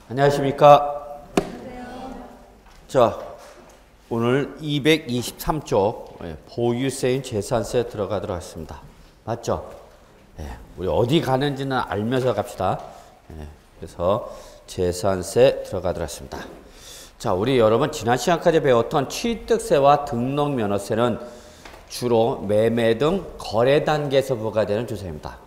안녕하십니까. 자, 오늘 223조 보유세인 재산세 들어가도록 하겠습니다. 맞죠? 우리 어디 가는지는 알면서 갑시다. 그래서 재산세 들어가도록 하겠습니다. 자, 우리 여러분 지난 시간까지 배웠던 취득세와 등록면허세는 주로 매매 등 거래 단계에서 부과되는 조세입니다.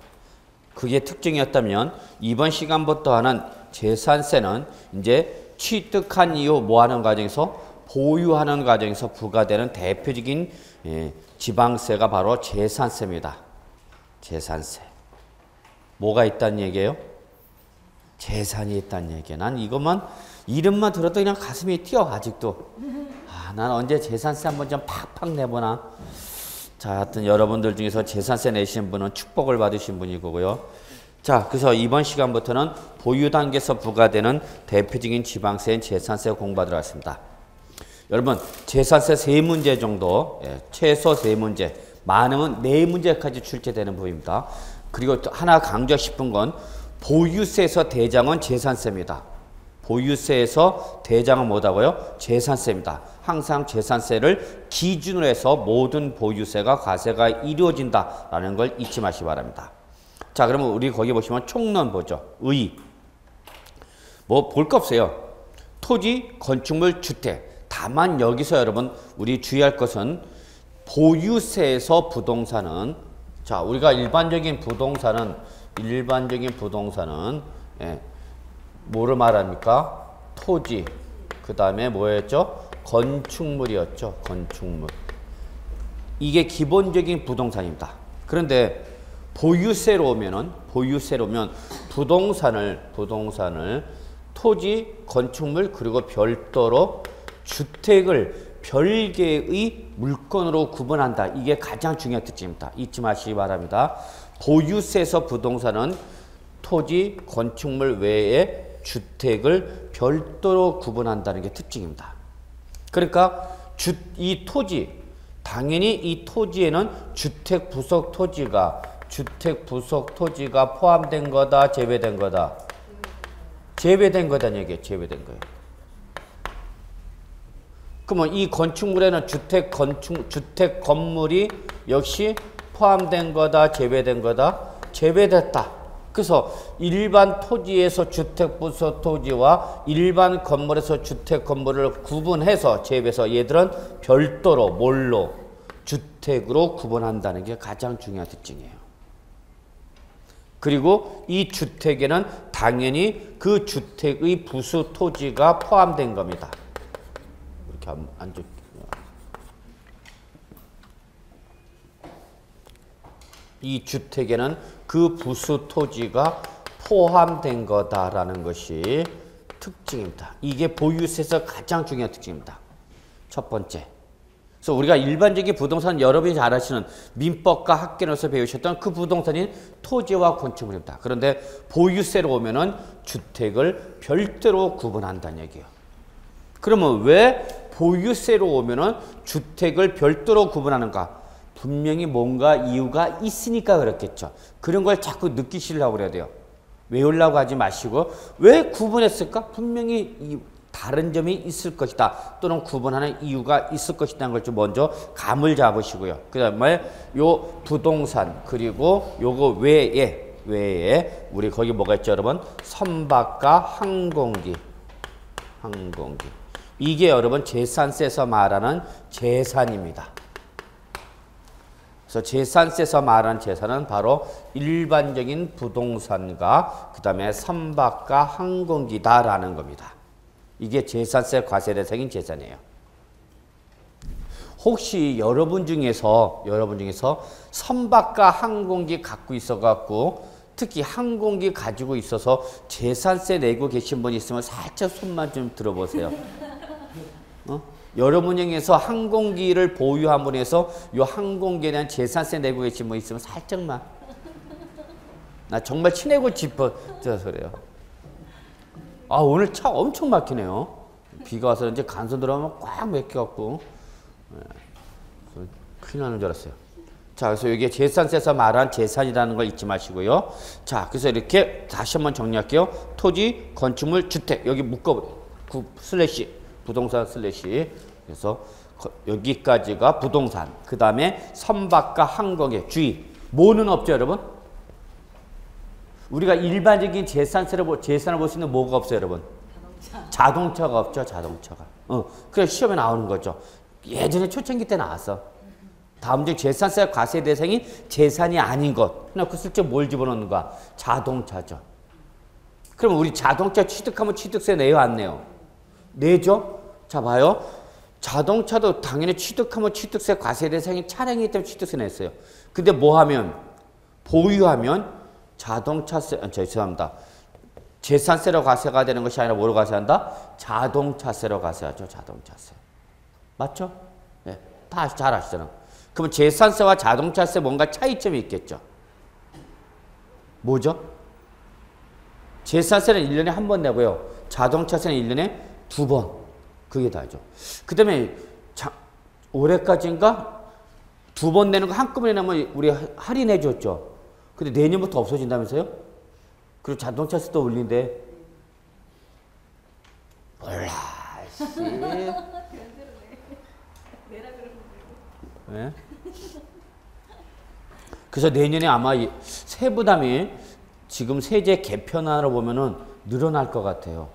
그게 특징이었다면 이번 시간부터 하는 재산세는 이제 취득한 이후 뭐하는 과정에서 보유하는 과정에서 부과되는 대표적인 지방세가 바로 재산세입니다. 재산세. 뭐가 있다는 얘기예요? 재산이 있다는 얘기예요. 난 이것만 이름만 들어도 그냥 가슴이 뛰어 아직도. 난 언제 재산세 한번 좀 팍팍 내보나. 자, 하여튼 여러분들 중에서 재산세 내시는 분은 축복을 받으신 분이고요. 자, 그래서 이번 시간부터는 보유 단계에서 부과되는 대표적인 지방세인 재산세 공부하도록 하겠습니다. 여러분, 재산세 3문제 정도, 최소 3문제, 많으면 4문제까지 출제되는 부분입니다. 그리고 또 하나 강조하고 싶은 건 보유세에서 대장은 재산세입니다. 보유세에서 대장은 뭐다고요? 재산세입니다. 항상 재산세를 기준으로 해서 모든 보유세가 과세가 이루어진다라는 걸 잊지 마시기 바랍니다. 자, 그러면 우리 거기 보시면 총론 보죠. 뭐 볼 거 없어요. 토지, 건축물, 주택. 다만 여기서 여러분 우리 주의할 것은 보유세에서 부동산은, 자, 우리가 일반적인 부동산은 뭐를 말합니까? 토지, 그 다음에 뭐였죠? 건축물이었죠. 건축물. 이게 기본적인 부동산입니다. 그런데 보유세로 오면 부동산을 토지, 건축물, 그리고 별도로 주택을 별개의 물건으로 구분한다. 이게 가장 중요한 특징입니다. 잊지 마시기 바랍니다. 보유세에서 부동산은 토지, 건축물 외에 주택을 별도로 구분한다는 게 특징입니다. 그러니까 이 토지, 당연히 이 토지에는 주택 부속 토지가 포함된 거다, 제외된 거다? 제외된 거다는 얘기예요. 제외된 거예요. 그러면 이 건축물에는 주택 건물이 역시 포함된 거다, 제외된 거다? 제외됐다. 그래서 일반 토지에서 주택 부속 토지와 일반 건물에서 주택 건물을 구분해서 제외해서 얘들은 별도로 뭘로? 주택으로 구분한다는 게 가장 중요한 특징이에요. 그리고 이 주택에는 당연히 그 주택의 부수 토지가 포함된 겁니다. 이렇게 앉을게요. 이 주택에는 그 부수 토지가 포함된 거다라는 것이 특징입니다. 이게 보유세에서 가장 중요한 특징입니다. 첫 번째. 그래서 우리가 일반적인 부동산 여러분이 잘 아시는 민법과 학계에서 배우셨던 그 부동산인 토지와 건축물입니다. 그런데 보유세로 오면은 주택을 별도로 구분한다는 얘기예요. 그러면 왜 보유세로 오면은 주택을 별도로 구분하는가? 분명히 뭔가 이유가 있으니까 그렇겠죠. 그런 걸 자꾸 느끼시려고 그래야 돼요. 외우려고 하지 마시고 왜 구분했을까? 분명히 다른 점이 있을 것이다. 또는 구분하는 이유가 있을 것이라는 걸 좀 먼저 감을 잡으시고요. 그 다음에 요 부동산 그리고 요거 외에 우리 거기 뭐가 있죠 여러분? 선박과 항공기. 이게 여러분 재산세에서 말하는 재산입니다. 그래서 재산세에서 말하는 재산은 바로 일반적인 부동산과 그 다음에 선박과 항공기다라는 겁니다. 이게 재산세 과세 대상인 재산이에요. 혹시 여러분 중에서 선박과 항공기 갖고 있어갖고 특히 항공기 가지고 있어서 재산세 내고 계신 분이 있으면 살짝 손만 좀 들어보세요. 여러분 중에서 항공기를 보유한 분에서 이 항공기에 대한 재산세 내고 계신 분 있으면 살짝만. 나 정말 친해고 싶어서 그래요. 오늘 차 엄청 막히네요. 비가 와서 이제 간선 들어가면 꽉 막혀갖고 큰일 나는 줄 알았어요. 자, 그래서 이게 재산세에서 말한 재산이라는 걸 잊지 마시고요. 자, 그래서 이렇게 다시 한번 정리할게요. 토지, 건축물, 주택. 여기 슬래시, 부동산 슬래시. 그래서 여기까지가 부동산. 그 다음에 선박과 항공의 주의. 뭐는 없죠, 여러분? 우리가 일반적인 재산을 볼 수 있는 뭐가 없어요, 여러분? 자동차가 없죠, 자동차가. 그래서 시험에 나오는 거죠. 예전에 초창기 때 나왔어. 다음 중 재산세 과세 대상이 재산이 아닌 것. 그냥 그 슬쩍 뭘 집어넣는 거야? 자동차죠. 그럼 우리 자동차 취득하면 취득세 내요, 안 내요? 내죠? 자, 봐요. 자동차도 당연히 취득하면 취득세 과세 대상이 차량이기 때문에 취득세 냈어요. 근데 뭐 하면? 보유하면 자동차세, 죄송합니다. 재산세로 과세가 되는 것이 아니라 뭐로 과세한다? 자동차세로 과세하죠, 자동차세. 맞죠? 네, 다 잘 아시잖아요. 그러면 재산세와 자동차세 뭔가 차이점이 있겠죠. 뭐죠? 재산세는 1년에 한 번 내고요. 자동차세는 1년에 2번. 그게 다죠. 그 다음에 올해까지인가 2번 내는 거 한꺼번에 내면 우리 할인해 줬죠. 근데 내년부터 없어진다면서요? 그리고 자동차세도 올린대. 몰라. 씨. 네? 그래서 내년에 아마 세부담이 지금 세제 개편안으로 보면은 늘어날 것 같아요.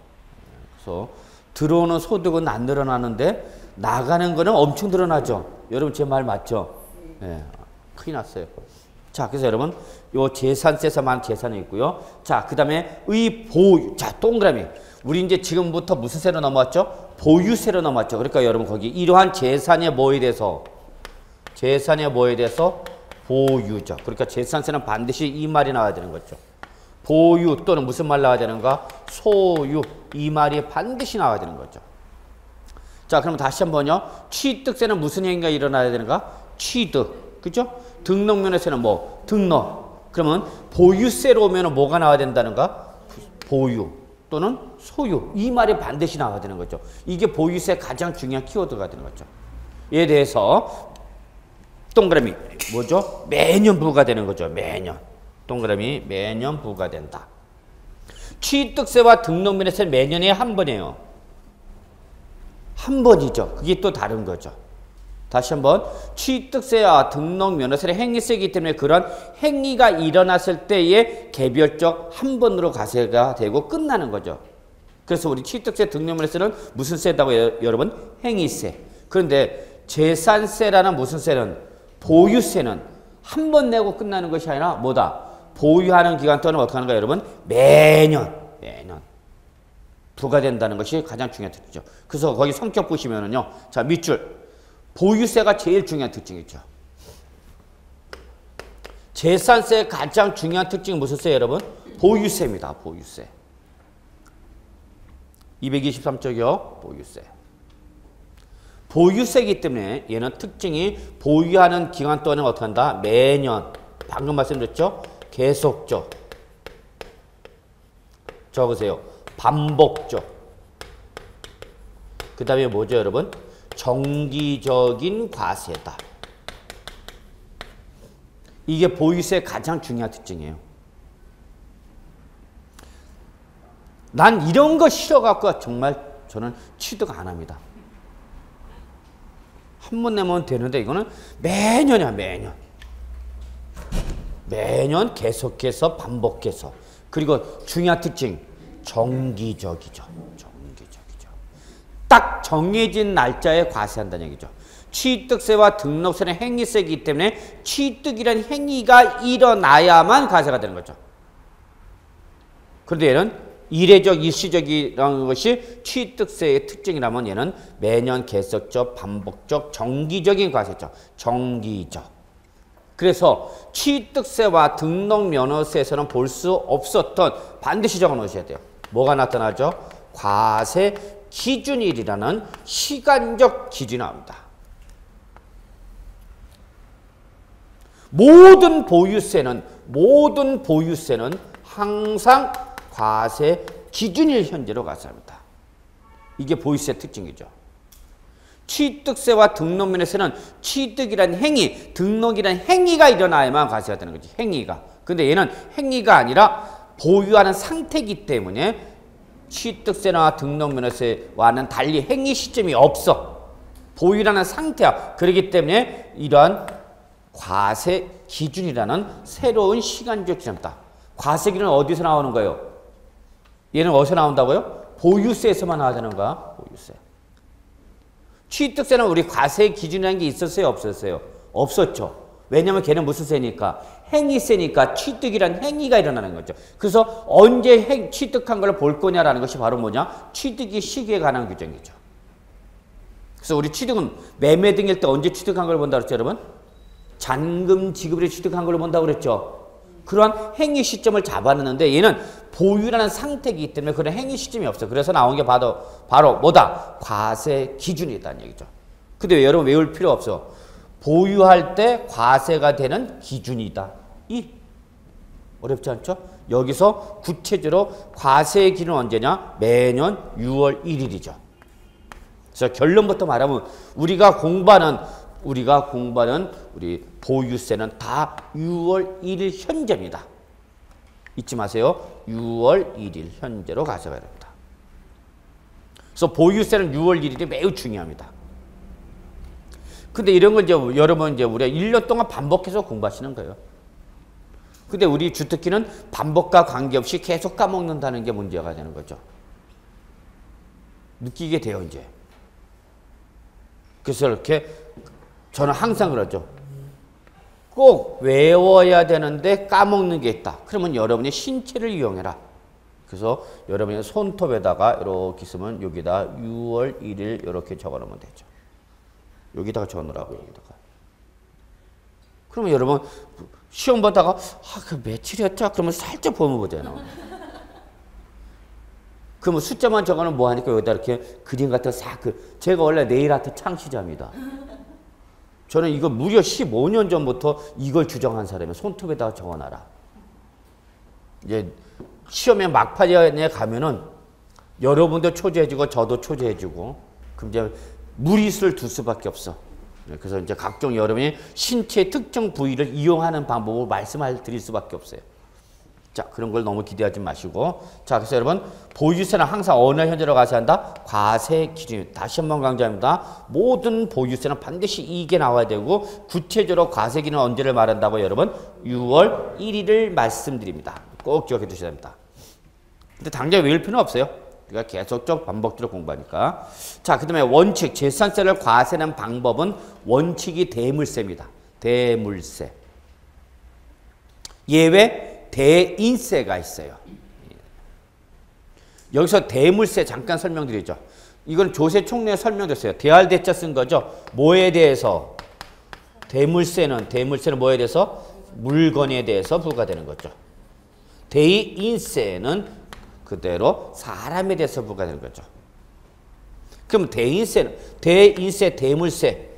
그래서 들어오는 소득은 안 늘어나는데 나가는 거는 엄청 늘어나죠. 여러분 제 말 맞죠? 네. 큰일 났어요. 자, 그래서 여러분 요 재산세에서만 재산이 있고요. 자, 그 다음에 보유. 자, 동그라미. 우리 이제 지금부터 무슨 세로 넘어왔죠? 보유세로 넘어왔죠. 그러니까 여러분 거기 이러한 재산의 뭐에 대해서 보유죠. 그러니까 재산세는 반드시 이 말이 나와야 되는 거죠. 보유 또는 무슨 말 나와야 되는가? 소유. 이 말이 반드시 나와야 되는 거죠. 자, 그럼 다시 한번요. 취득세는 무슨 행위가 일어나야 되는가? 취득. 그죠? 등록면허세는 뭐? 등록. 그러면 보유세로 오면 뭐가 나와야 된다는가? 보유 또는 소유. 이 말이 반드시 나와야 되는 거죠. 이게 보유세 가장 중요한 키워드가 되는 거죠. 이에 대해서 동그라미 뭐죠? 매년 부과되는 거죠. 매년. 동그라미 매년 부과된다. 취득세와 등록면허세는 매년에 한 번이에요. 한 번이죠. 그게 또 다른 거죠. 다시 한번 취득세와 등록면허세는 행위세이기 때문에 그런 행위가 일어났을 때에 개별적 한 번으로 과세가 되고 끝나는 거죠. 그래서 우리 취득세, 등록면허세는 무슨 세다고 여러분? 행위세. 그런데 재산세라는 무슨 세는? 보유세는 한 번 내고 끝나는 것이 아니라 뭐다? 보유하는 기간 동안 어떻게 하는가 여러분? 매년 부과된다는 것이 가장 중요한 특징이죠. 그래서 거기 성격 보시면은요. 자, 밑줄. 보유세가 제일 중요한 특징이죠. 재산세의 가장 중요한 특징은 무슨 세예요, 여러분? 보유세입니다. 보유세. 223쪽이요. 보유세. 보유세이기 때문에 얘는 특징이 보유하는 기간 동안은 어떻게 한다? 매년. 방금 말씀드렸죠? 계속적. 적으세요. 반복적. 그 다음에 뭐죠, 여러분? 정기적인 과세다. 이게 보유세의 가장 중요한 특징이에요. 난 이런 거 싫어갖고 정말 저는 취득 안 합니다. 한 번 내면 되는데 이거는 매년이야, 매년. 매년 계속해서 반복해서. 그리고 중요한 특징, 정기적이죠. 정기적이죠. 딱 정해진 날짜에 과세한다는 얘기죠. 취득세와 등록세는 행위세이기 때문에 취득이라는 행위가 일어나야만 과세가 되는 거죠. 그런데 얘는 이례적, 일시적이라는 것이 취득세의 특징이라면 얘는 매년 계속적, 반복적, 정기적인 과세죠. 정기적. 그래서 취득세와 등록면허세에서는 볼 수 없었던 반드시 적어 놓으셔야 돼요. 뭐가 나타나죠? 과세 기준일이라는 시간적 기준이 나옵니다. 모든 보유세는 항상 과세 기준일 현재로 과세합니다. 이게 보유세 특징이죠. 취득세와 등록면에서는 취득이란 행위, 등록이란 행위가 일어나야만 과세가 되는 거지. 행위가. 근데 얘는 행위가 아니라 보유하는 상태이기 때문에 취득세나 등록면에서와는 달리 행위 시점이 없어. 보유라는 상태야. 그렇기 때문에 이러한 과세 기준이라는 새로운 시간적 지점이다. 과세 기준은 어디서 나오는 거예요? 얘는 어디서 나온다고요? 보유세에서만 나와야 되는 거야. 보유세. 취득세는 우리 과세 기준이라는 게 있었어요? 없었어요? 없었죠. 왜냐하면 걔는 무슨 세니까? 행위세니까 취득이란 행위가 일어나는 거죠. 그래서 언제 취득한 걸 볼 거냐라는 것이 바로 뭐냐? 취득의 시기에 관한 규정이죠. 그래서 우리 취득은 매매 등일 때 언제 취득한 걸 본다고 그랬죠, 여러분? 잔금 지급을 취득한 걸 본다고 그랬죠. 그러한 행위 시점을 잡아놨는데 얘는 보유라는 상태이기 때문에 그런 행위 시점이 없어요. 그래서 나온 게 바로 뭐다? 과세 기준이다는 얘기죠. 근데 여러분 외울 필요 없어. 보유할 때 과세가 되는 기준이다. 어렵지 않죠? 여기서 구체적으로 과세 기준은 언제냐? 매년 6월 1일이죠. 그래서 결론부터 말하면 우리가 공부하는 우리 보유세는 다 6월 1일 현재입니다. 잊지 마세요. 6월 1일 현재로 가져가야 됩니다. 그래서 보유세는 6월 1일이 매우 중요합니다. 근데 이런 걸 이제 여러분 우리가 1년 동안 반복해서 공부하시는 거예요. 근데 우리 주특기는 반복과 관계없이 계속 까먹는다는 게 문제가 되는 거죠. 느끼게 돼요, 이제. 그래서 이렇게 저는 항상 그러죠. 꼭 외워야 되는데 까먹는 게 있다. 그러면 여러분이 신체를 이용해라. 그래서 여러분이 손톱에다가 이렇게 쓰면 여기다 6월 1일 이렇게 적어놓으면 되죠. 여기다가 적어놓으라고, 여기다가. 그러면 여러분 시험 보다가 그 며칠이었죠? 그러면 살짝 보면 보잖아요. 그러면 숫자만 적어놓으면 뭐하니까 여기다 이렇게 그림 같은 거 싹 제가 원래 네일 아트 창시자입니다. 저는 이거 무려 15년 전부터 이걸 주장한 사람이에요. 손톱에다가 적어놔라. 이제 시험에 막판에 가면은 여러분도 초조해지고 저도 초조해지고 그럼 이제 무리수를 둘 수밖에 없어. 그래서 이제 각종 여러분이 신체 특정 부위를 이용하는 방법을 드릴 수밖에 없어요. 자, 그런 걸 너무 기대하지 마시고. 자, 그래서 여러분, 보유세는 항상 어느 현재로 가셔야 한다? 과세 기준. 다시 한번 강조합니다. 모든 보유세는 반드시 이게 나와야 되고, 구체적으로 과세 기준은 언제를 말한다고 여러분? 6월 1일을 말씀드립니다. 꼭 기억해 두셔야 됩니다. 근데 당장 외울 필요는 없어요. 우리가 계속적 반복적으로 공부하니까. 자, 그 다음에 원칙. 재산세를 과세하는 방법은 원칙이 대물세입니다. 대물세. 예외 대인세가 있어요. 여기서 대물세 잠깐 설명드리죠. 이건 조세 총례에 설명됐어요. 대할 대자 쓴 거죠. 뭐에 대해서? 대물세는 뭐에 대해서? 물건에 대해서 부과되는 거죠. 대인세는 그대로 사람에 대해서 부과되는 거죠. 그럼 대인세, 대물세.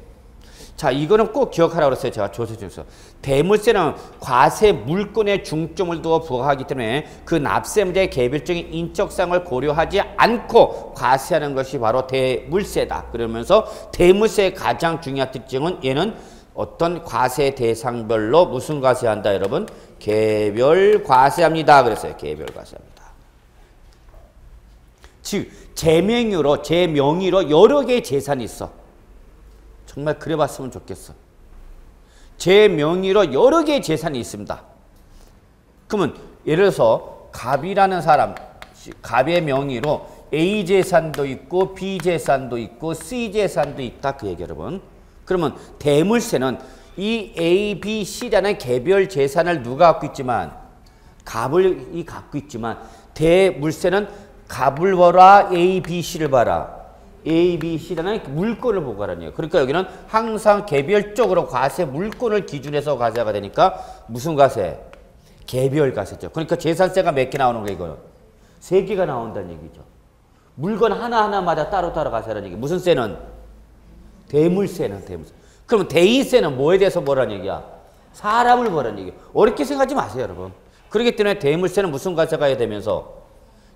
자, 이거는 꼭 기억하라고 그랬어요. 제가 조세 중에서. 대물세는 과세 물건에 중점을 두어 부과하기 때문에 그 납세물자의 개별적인 인적사항을 고려하지 않고 과세하는 것이 바로 대물세다. 그러면서 대물세의 가장 중요한 특징은 얘는 어떤 과세 대상별로 무슨 과세한다, 여러분? 개별 과세합니다. 그랬어요. 개별 과세합니다. 즉, 제 명의로 여러 개의 재산이 있어. 정말 그래봤으면 좋겠어. 제 명의로 여러 개의 재산이 있습니다. 그러면 예를 들어서 갑이라는 사람, 갑의 명의로 A 재산도 있고 B 재산도 있고 C 재산도 있다. 그 얘기 여러분. 그러면 대물세는 이 A, B, C라는 개별 재산을 누가 갖고 있지만 갑을 갖고 있지만 대물세는 갑을 봐라, A, B, C를 봐라. A, B, C라는 물건을 보고하라는 거예요. 그러니까 여기는 항상 개별적으로 과세 물건을 기준해서 과세가 되니까 무슨 과세? 개별 과세죠. 그러니까 재산세가 몇 개 나오는 거예요, 이거는? 3개가 나온다는 얘기죠. 물건 하나하나마다 따로따로 과세하라는 얘기. 무슨 세는? 대물세는 대물세. 그러면 대인세는 뭐에 대해서 뭐라는 얘기야? 사람을 뭐라는 얘기야. 어렵게 생각하지 마세요, 여러분. 그렇기 때문에 대물세는 무슨 과세가 되면서?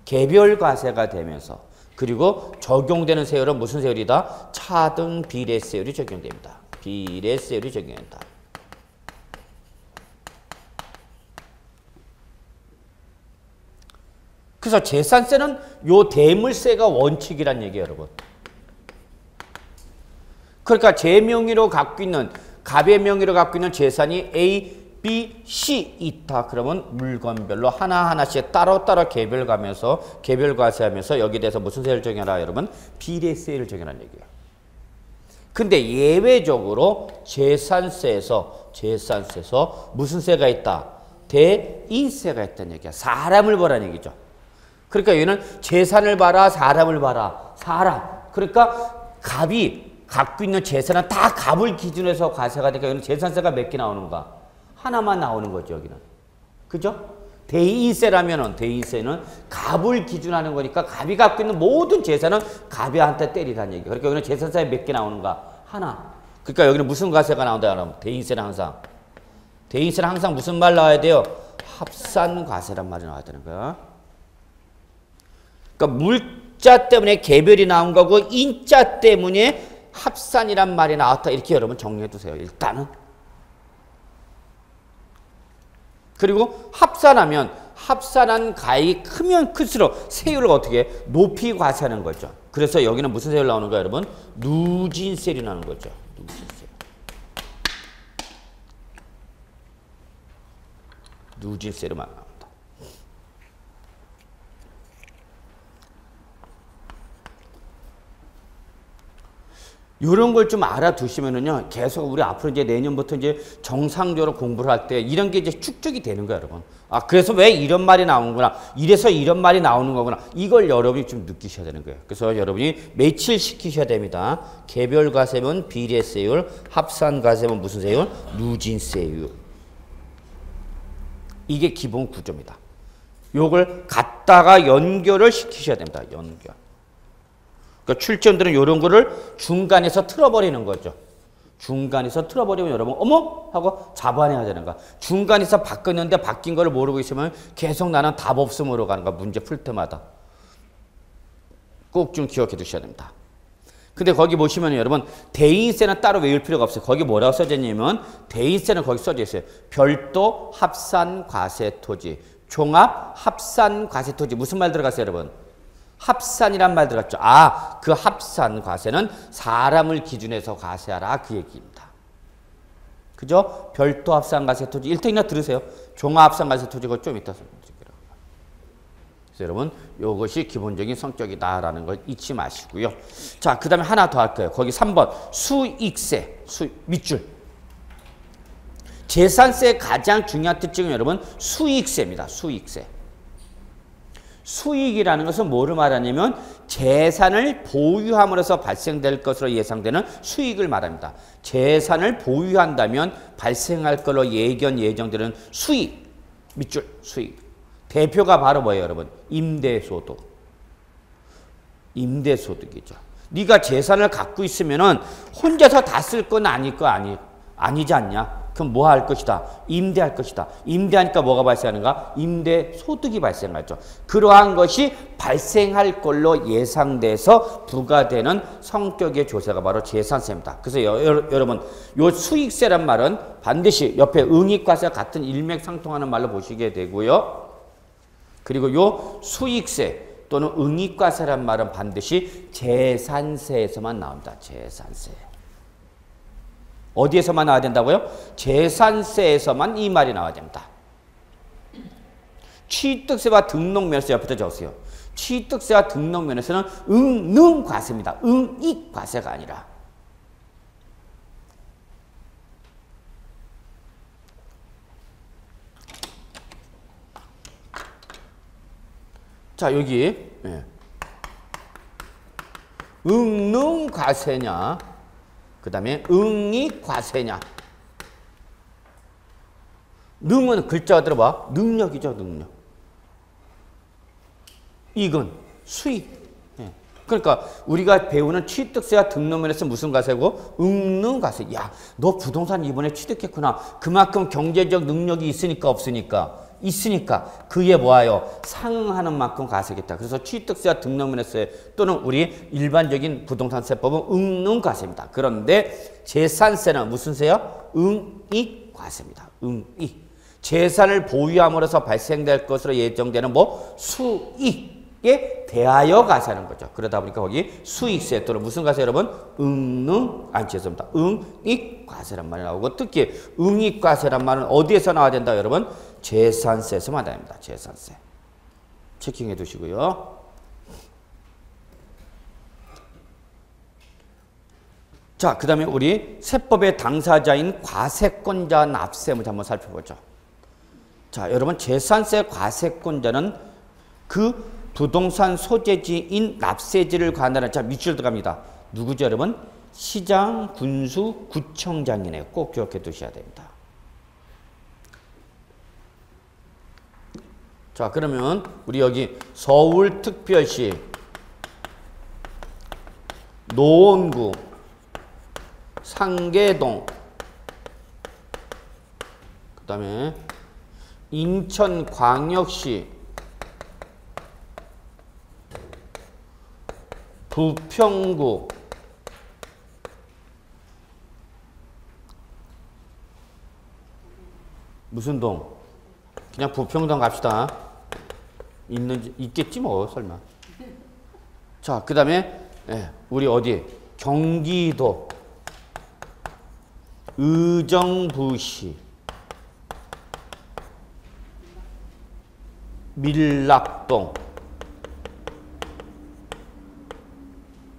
개별 과세가 되면서. 그리고 적용되는 세율은 무슨 세율이다? 차등 비례세율이 적용됩니다. 비례세율이 적용된다. 그래서 재산세는 요 대물세가 원칙이란 얘기예요, 여러분. 그러니까 제 명의로 갖고 있는, 갑의 명의로 갖고 있는 재산이 A, B, C 있다. 그러면 물건별로 하나하나씩 따로따로 개별과세하면서 여기에 대해서 무슨 세율을 적용하라, 여러분? 비례세율을 적용하는 얘기예요. 근데 예외적으로 재산세에서 무슨 세가 있다? 대인세가 있다는 얘기야. 사람을 보라는 얘기죠. 그러니까 얘는 재산을 봐라, 사람을 봐라. 사람. 그러니까 갑이 갖고 있는 재산은 다 갑을 기준으로 해서 과세가 되니까 여기는 재산세가 몇 개 나오는가? 하나만 나오는 거죠, 여기는. 그죠? 대인세라면은, 대인세는 갑을 기준하는 거니까 갑이 갖고 있는 모든 재산은 갑이한테 때리라는 얘기예요. 그러니까 여기는 재산세가 몇 개 나오는가? 하나. 그러니까 여기는 무슨 과세가 나온다, 여러분? 대인세는 항상 무슨 말 나와야 돼요? 합산과세란 말이 나와야 되는 거야. 그러니까 물자 때문에 개별이 나온 거고 인자 때문에 합산이란 말이 나왔다. 이렇게 여러분 정리해 두세요. 일단은. 그리고 합산한 가액이 크면 클수록 세율을 어떻게 높이 과세하는 거죠. 그래서 여기는 무슨 세율 나오는 거예요, 여러분? 누진세율이 나오는 거죠. 누진세율만 나옵니다. 이런 걸 좀 알아두시면은요, 계속 우리 앞으로 이제 내년부터 이제 정상적으로 공부를 할 때 이런 게 이제 축적이 되는 거야, 여러분. 아, 그래서 왜 이런 말이 나오는구나. 이래서 이런 말이 나오는 거구나. 이걸 여러분이 좀 느끼셔야 되는 거예요. 그래서 여러분이 매칠시키셔야 됩니다. 개별과세면 비례세율, 합산과세면 무슨 세율? 누진세율. 이게 기본 구조입니다. 요걸 갖다가 연결을 시키셔야 됩니다. 연결. 그러니까 출제원들은 이런 거를 중간에서 틀어버리는 거죠. 중간에서 틀어버리면 여러분 어머? 하고 잡아내야 되는 거야. 중간에서 바꿨는데 바뀐 거를 모르고 있으면 계속 나는 답 없음으로 가는 거야. 문제 풀 때마다. 꼭 좀 기억해 두셔야 됩니다. 근데 거기 보시면 여러분 대인세는 따로 외울 필요가 없어요. 거기 뭐라고 써져 있냐면 대인세는 거기 써져 있어요. 별도 합산과세토지, 종합 합산과세토지. 무슨 말 들어갔어요, 여러분? 합산이란 말 들어갔죠. 아, 그 합산 과세는 사람을 기준해서 과세하라, 그 얘기입니다. 그죠? 별도 합산 과세 토지. 일등이나 들으세요. 종합 합산 과세 토지가 좀 이따 설명드릴게요. 그래서 여러분, 이것이 기본적인 성격이다라는 걸 잊지 마시고요. 자, 그 다음에 하나 더 할 거예요. 거기 3번 수익세, 밑줄. 재산세의 가장 중요한 특징은 여러분 수익세입니다. 수익세. 수익이라는 것은 뭐를 말하냐면 재산을 보유함으로써 발생될 것으로 예상되는 수익을 말합니다. 재산을 보유한다면 발생할 걸로 예정되는 수익, 밑줄 수익. 대표가 바로 뭐예요, 여러분? 임대소득. 임대소득이죠. 네가 재산을 갖고 있으면은 혼자서 다 쓸 건 아니지 않냐? 그럼 뭐 할 것이다? 임대할 것이다. 임대하니까 뭐가 발생하는가? 임대소득이 발생하죠. 그러한 것이 발생할 걸로 예상돼서 부과되는 성격의 조세가 바로 재산세입니다. 그래서 여러분 요 수익세란 말은 반드시 옆에 응익과세와 같은 일맥상통하는 말로 보시게 되고요. 그리고 요 수익세 또는 응익과세란 말은 반드시 재산세에서만 나옵니다. 재산세. 어디에서만 나와야 된다고요? 재산세에서만 이 말이 나와야 됩니다. 취득세와 등록면에서 옆에다 적으세요. 취득세와 등록면에서는 응능과세입니다. 응익과세가 아니라. 자, 여기 응능과세냐 그 다음에 응익과세냐. 능은 글자가 들어봐. 능력이죠, 능력. 이익은 수익. 그러니까 우리가 배우는 취득세와 등록면에서 무슨 과세고? 응능과세. 야, 너 부동산 이번에 취득했구나. 그만큼 경제적 능력이 있으니까 없으니까? 있으니까 그에 뭐하여 상응하는 만큼 과세겠다. 그래서 취득세와 등록면허세 또는 우리 일반적인 부동산세법은 응능과세입니다. 그런데 재산세는 무슨 세요? 응익과세입니다. 응익. 재산을 보유함으로써 발생될 것으로 예정되는 뭐 수익에 대하여 과세하는 거죠. 그러다 보니까 거기 수익세 또는 무슨 과세 여러분? 죄송합니다. 응익과세란 말이 나오고 특히 응익과세란 말은 어디에서 나와야 된다 여러분? 재산세에서 나와야 됩니다. 재산세. 체킹해 두시고요. 자, 그 다음에 우리 세법의 당사자인 과세권자 납세 문제 한번 살펴보죠. 자, 여러분 재산세 과세권자는 그 부동산 소재지인 납세지를 관할하는 자 밑줄 들어갑니다. 누구죠 여러분? 시장, 군수, 구청장이네요. 꼭 기억해 두셔야 됩니다. 자, 그러면 우리 여기 서울특별시 노원구 상계동 그 다음에 인천광역시 부평구 무슨 동? 그냥 부평동 갑시다. 있겠지 뭐 설마. 자, 그 다음에 우리 어디? 경기도 의정부시 밀락동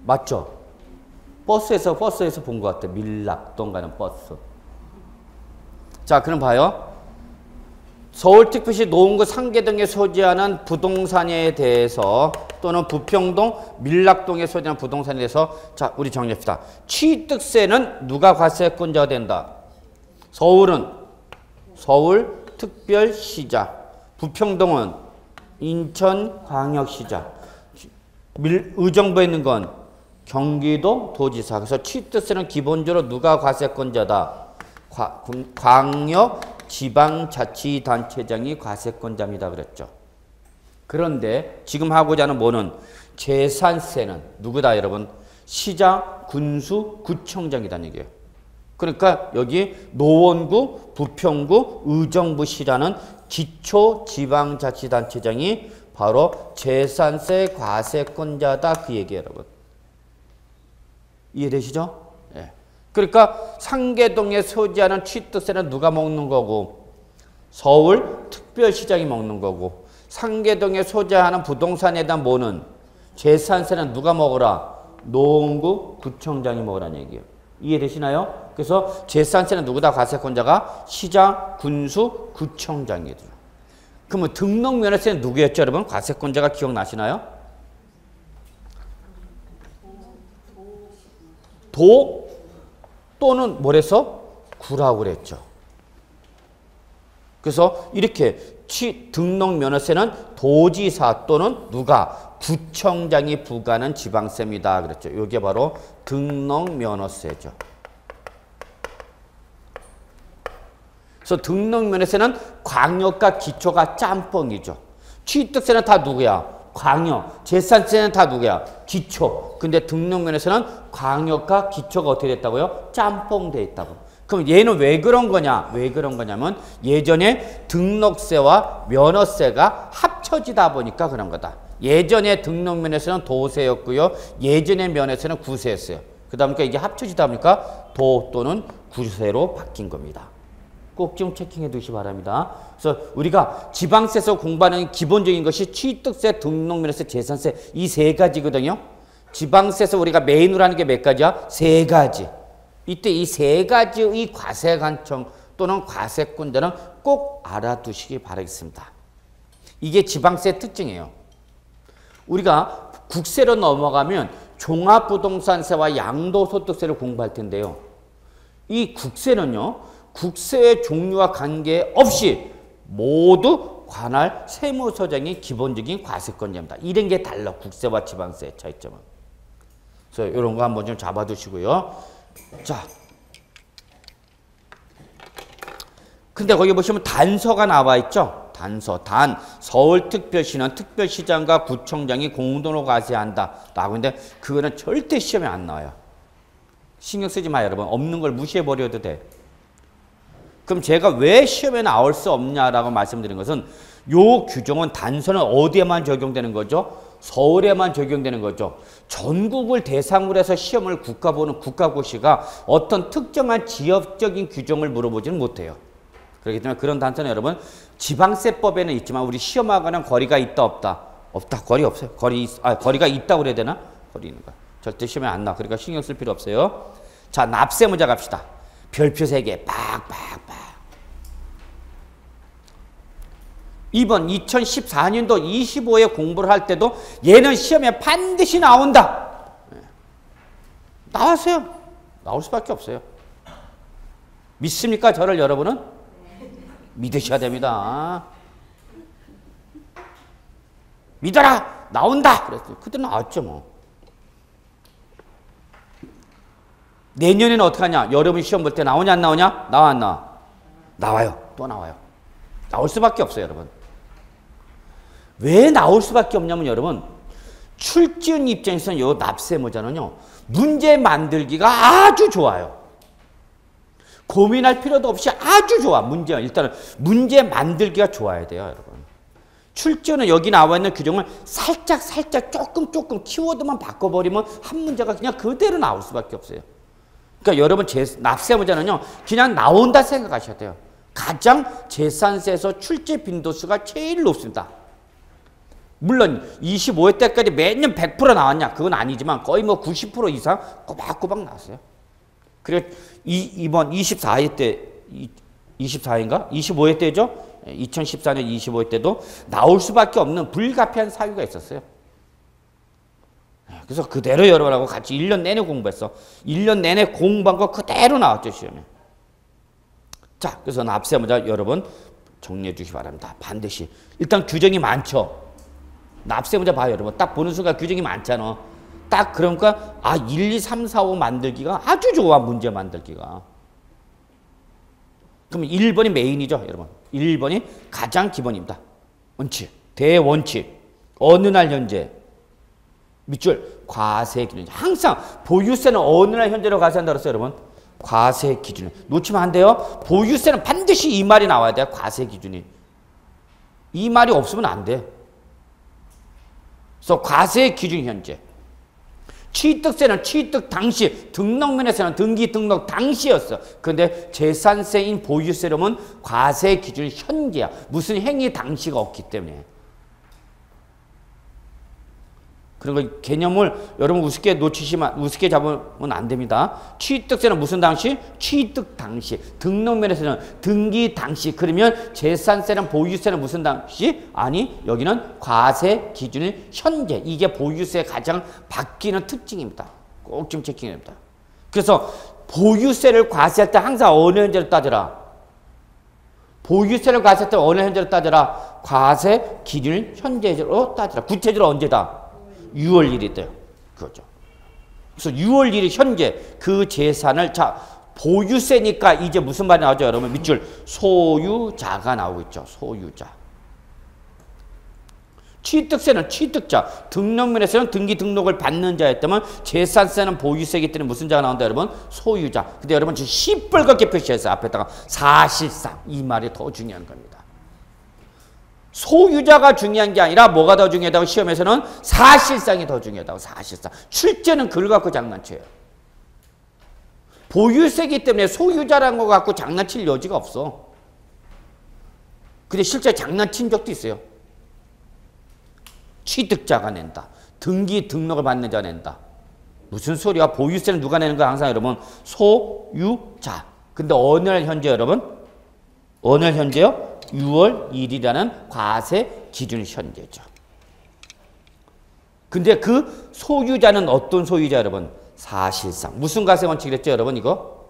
맞죠? 버스에서 본 것 같아. 밀락동 가는 버스. 자, 그럼 봐요. 서울특별시 노원구 상계동에 소재하는 부동산에 대해서 또는 부평동, 밀락동에 소재하는 부동산에 대해서 자, 우리 정리합시다. 취득세는 누가 과세권자가 된다? 서울은 서울특별시자, 부평동은 인천광역시자, 의정부에 있는 건 경기도 도지사. 그래서 취득세는 기본적으로 누가 과세권자다? 광역지방자치단체장이 과세권자입니다. 그랬죠. 그런데 지금 하고자 하는 뭐는 재산세는 누구다 여러분? 시장, 군수, 구청장이라는 얘기예요. 그러니까 여기 노원구, 부평구, 의정부시라는 기초지방자치단체장이 바로 재산세 과세권자다 그 얘기예요 여러분. 이해되시죠? 예. 그러니까 상계동에 소재하는 취득세는 누가 먹는 거고 서울특별시장이 먹는 거고 상계동에 소재하는 부동산에 대한 뭐는 재산세는 누가 먹으라? 노원구 구청장이 먹으라는 얘기예요. 이해되시나요? 그래서 재산세는 누구다 과세권자가? 시장, 군수, 구청장이에요. 그러면 등록면허세는 누구였죠 여러분? 과세권자가 기억나시나요? 도 또는 뭐래서? 구라고 그랬죠. 그래서 이렇게 등록면허세는 도지사 또는 누가? 구청장이 부과하는 지방세입니다. 그랬죠. 이게 바로 등록면허세죠. 그래서 등록면허세는 광역과 기초가 짬뽕이죠. 취득세는 다 누구야? 광역. 재산세는 다 누구야? 기초. 근데 등록면허세는 광역과 기초가 어떻게 됐다고요? 짬뽕돼 있다고. 그럼 얘는 왜 그런 거냐? 왜 그런 거냐면 예전에 등록세와 면허세가 합쳐지다 보니까 그런 거다. 예전에 등록면허세는 도세였고요. 예전에 면허세는 구세였어요. 그러다 보니까 이게 합쳐지다 보니까 도 또는 구세로 바뀐 겁니다. 꼭 좀 체킹해 두시기 바랍니다. 그래서 우리가 지방세에서 공부하는 기본적인 것이 취득세, 등록면허세, 재산세 이 세 가지거든요. 지방세에서 우리가 메인으로 하는 게 몇 가지야? 세 가지. 이때 이 세 가지의 과세관청 또는 과세권자는 꼭 알아두시기 바라겠습니다. 이게 지방세 특징이에요. 우리가 국세로 넘어가면 종합부동산세와 양도소득세를 공부할 텐데요. 이 국세는요. 국세의 종류와 관계없이 모두 관할 세무서장이 기본적인 과세권자입니다. 이런 게 달라. 국세와 지방세의 차이점은. 그래서 이런 거 한번 좀 잡아두시고요. 자, 근데 거기 보시면 단서가 나와 있죠. 단서, 단 서울특별시는 특별시장과 구청장이 공동으로 과세한다 라고 했는데 그거는 절대 시험에 안 나와요. 신경 쓰지 마요, 여러분. 없는 걸 무시해버려도 돼. 그럼 제가 왜 시험에 나올 수 없냐라고 말씀드린 것은 요 규정은 단서는 어디에만 적용되는 거죠? 서울에만 적용되는 거죠. 전국을 대상으로 해서 시험을 국가보는 국가고시가 어떤 특정한 지역적인 규정을 물어보지는 못해요. 그렇기 때문에 그런 단서는 여러분 지방세법에는 있지만 우리 시험하고는 거리가 있다 없다? 없다. 거리 없어요. 거리가 있다고 그래야 되나? 거리 있는 거야. 절대 시험에 안 나와. 그러니까 신경 쓸 필요 없어요. 자, 납세 문제 갑시다. 별표 3개 빡빡빡. 2번 2014년도 25회 공부를 할 때도 얘는 시험에 반드시 나온다. 나왔어요. 나올 수밖에 없어요. 믿습니까? 저를 여러분은? 믿으셔야 됩니다. 믿어라! 나온다! 그랬어요. 그때 나왔죠 뭐. 내년에는 어떻게 하냐? 여러분 시험 볼 때 나오냐 안 나오냐? 나와 안 나와? 나와요. 또 나와요. 나올 수밖에 없어요 여러분. 왜 나올 수밖에 없냐면 여러분 출제원 입장에서는 요 납세모자는요 문제 만들기가 아주 좋아요. 고민할 필요도 없이 아주 좋아. 일단은 문제 만들기가 좋아야 돼요 여러분. 출제는 여기 나와 있는 규정을 살짝 조금 키워드만 바꿔버리면 한 문제가 그냥 그대로 나올 수밖에 없어요. 그러니까 여러분 납세모자는요 그냥 나온다 생각하셔야 돼요. 가장 재산세에서 출제 빈도수가 제일 높습니다. 물론 25회 때까지 매년 100% 나왔냐? 그건 아니지만 거의 뭐 90% 이상 꼬박꼬박 나왔어요. 그리고 이번 24회 때, 24회인가? 25회 때죠? 2014년 25회 때도 나올 수밖에 없는 불가피한 사유가 있었어요. 그래서 그대로 여러분하고 같이 1년 내내 공부했어. 1년 내내 공부한 거 그대로 나왔죠, 시험에. 자, 그래서 납세 문제 여러분 정리해 주시기 바랍니다. 반드시. 일단 규정이 많죠. 납세 문제 봐요, 여러분. 딱 보는 순간 규정이 많잖아. 딱 그러니까 1, 2, 3, 4, 5 만들기가 아주 좋아, 문제 만들기가. 그럼 1번이 메인이죠, 여러분. 1번이 가장 기본입니다. 원칙, 대원칙. 어느 날 현재. 밑줄, 과세 기준. 항상 보유세는 어느 날 현재로 과세한다고 그랬어요, 여러분. 과세 기준. 놓치면 안 돼요. 보유세는 반드시 이 말이 나와야 돼요, 과세 기준이. 이 말이 없으면 안 돼. 그래서 과세 기준 현재. 취득세는 취득 당시, 등록면에서는 등기 등록 당시였어. 그런데 재산세인 보유세로는 과세 기준 현재야. 무슨 행위 당시가 없기 때문에. 그런 거 개념을 여러분 우습게 잡으면 안 됩니다. 취득세는 무슨 당시? 취득 당시. 등록면에서는 등기 당시. 그러면 재산세는 보유세는 무슨 당시? 아니, 여기는 과세 기준이 현재. 이게 보유세의 가장 바뀌는 특징입니다. 꼭 좀 체킹해야 됩니다. 그래서 보유세를 과세할 때 항상 어느 현재를 따져라? 보유세를 과세할 때 어느 현재를 따져라? 과세 기준을 현재로 따져라. 구체적으로 언제다? 6월 1일이 돼요. 그거죠. 그래서 6월 1일 현재 그 재산을 보유세니까 이제 무슨 말이 나오죠, 여러분? 밑줄 소유자가 나오고 있죠. 소유자. 취득세는 취득자. 등록면에서는 등기 등록을 받는 자였다면 재산세는 보유세이기 때문에 무슨 자가 나온다, 여러분? 소유자. 근데 여러분 지금 시뻘겋게 표시했어요. 앞에다가 사실상. 이 말이 더 중요한 겁니다. 소유자가 중요한 게 아니라 뭐가 더 중요하다고 시험에서는 사실상이 더 중요하다고. 사실상. 출제는 그걸 갖고 장난쳐요. 보유세이기 때문에 소유자라는 거 갖고 장난칠 여지가 없어. 근데 실제 장난친 적도 있어요. 취득자가 낸다. 등기 등록을 받는 자가 낸다. 무슨 소리야? 보유세는 누가 내는 거야? 항상 여러분 소유자. 근데 어느 날 현재 여러분? 어느 날 현재요? 6월 1일이라는 과세 기준 현재죠. 근데 그 소유자는 어떤 소유자 여러분? 사실상. 무슨 과세 원칙이랬죠 여러분 이거?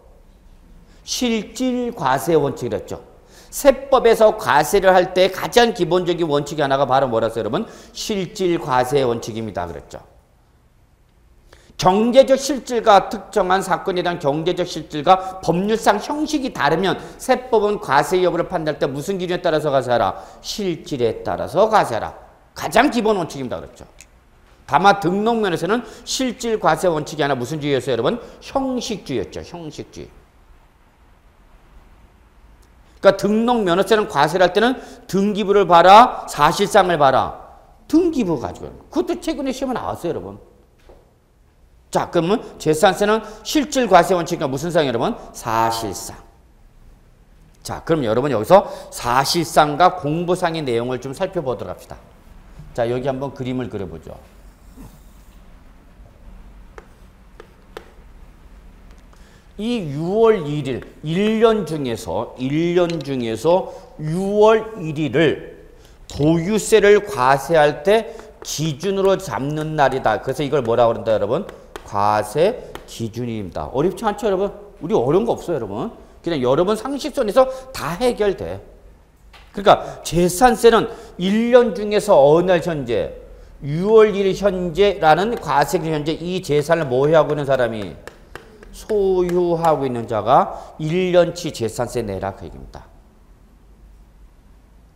실질 과세 원칙이랬죠. 세법에서 과세를 할 때 가장 기본적인 원칙이 하나가 바로 뭐라서 여러분? 실질 과세 원칙입니다. 그랬죠. 경제적 실질과 특정한 사건에 대한 경제적 실질과 법률상 형식이 다르면 세법은 과세 여부를 판단할 때 무슨 기준에 따라서 과세하라? 실질에 따라서 과세하라. 가장 기본 원칙입니다. 그렇죠. 다만 등록면에서는 실질 과세 원칙이 아니라 무슨 주의였어요, 여러분? 형식주의였죠. 형식주의. 그러니까 등록면허세는 과세를 할 때는 등기부를 봐라, 사실상을 봐라. 등기부 가지고. 그것도 최근에 시험에 나왔어요, 여러분. 자, 그러면 재산세는 실질 과세 원칙이니까 무슨 상이에요, 여러분? 사실상. 자, 그럼 여러분 여기서 사실상과 공부상의 내용을 좀 살펴보도록 합시다. 자, 여기 한번 그림을 그려보죠. 이 6월 1일, 1년 중에서 6월 1일을 보유세를 과세할 때 기준으로 잡는 날이다. 그래서 이걸 뭐라고 그런다, 여러분? 과세 기준입니다. 어렵지 않죠, 여러분? 우리 어려운 거 없어요, 여러분. 그냥 여러분 상식선에서 다 해결돼. 그러니까 재산세는 1년 중에서 어느 날 현재 6월 1일 현재라는 과세 기준 현재 이 재산을 뭐 하고 있는 사람이 소유하고 있는 자가 1년치 재산세 내라 그 얘기입니다.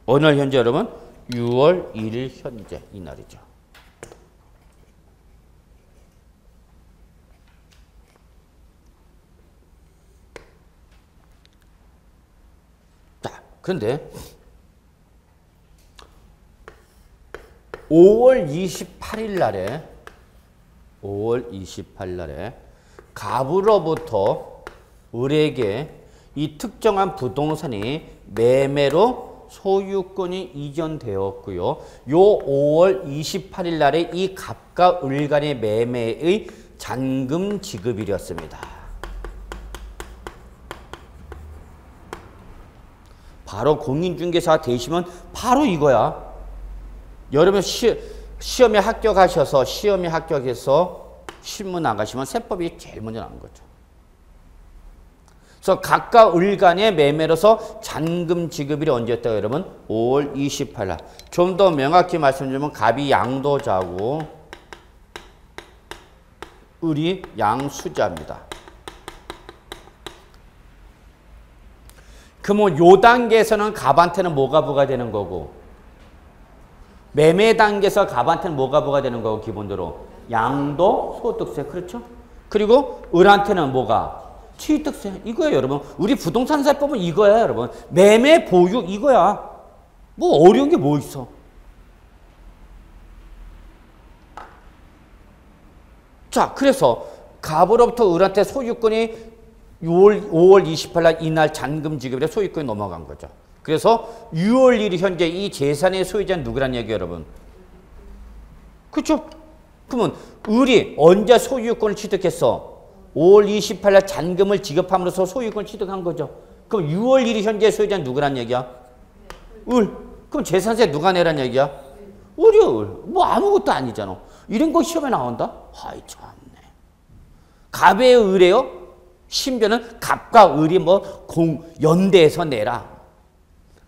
어느 날 현재 여러분? 6월 1일 현재 이 날이죠. 자, 그런데 5월 28일 날에 갑으로부터 을에게 이 특정한 부동산이 매매로 소유권이 이전되었고요. 요 5월 28일 날에 이 갑과 을 간의 매매의 잔금 지급일이었습니다. 바로 공인중개사가 되시면 바로 이거야. 여러분 시험에 합격해서 신문 나가시면 세법이 제일 먼저 나오는 거죠. 그래서 갑과 을 간의 매매로서 잔금 지급일이 언제였다고 여러분? 5월 28일 날. 좀 더 명확히 말씀드리면 갑이 양도자고 을이 양수자입니다. 그러면 요 단계에서는 갑한테는 뭐가 부과되는 거고 매매 단계에서 갑한테는 뭐가 부과되는 거고 기본적으로 양도 소득세 그렇죠? 그리고 을한테는 뭐가? 취득세 이거예요 여러분. 우리 부동산세법은 이거야 여러분. 매매 보유 이거야. 뭐 어려운 게 뭐 있어? 자 그래서 갑으로부터 을한테 소유권이 5월 28일 날 이날 잔금 지급에 소유권이 넘어간 거죠. 그래서 6월 1일 현재 이 재산의 소유자는 누구란 얘기예요 여러분? 그렇죠? 그러면 을이 언제 소유권을 취득했어? 5월 28일 날 잔금을 지급함으로써 소유권을 취득한 거죠. 그럼 6월 1일 현재 소유자는 누구란 얘기야? 을. 그럼 재산세 누가 내란 얘기야? 을이요. 을. 뭐 아무것도 아니잖아. 이런 거 시험에 나온다? 아이 참네. 갑의 을이에요? 심지어는 갑과 을이 뭐 연대해서 내라.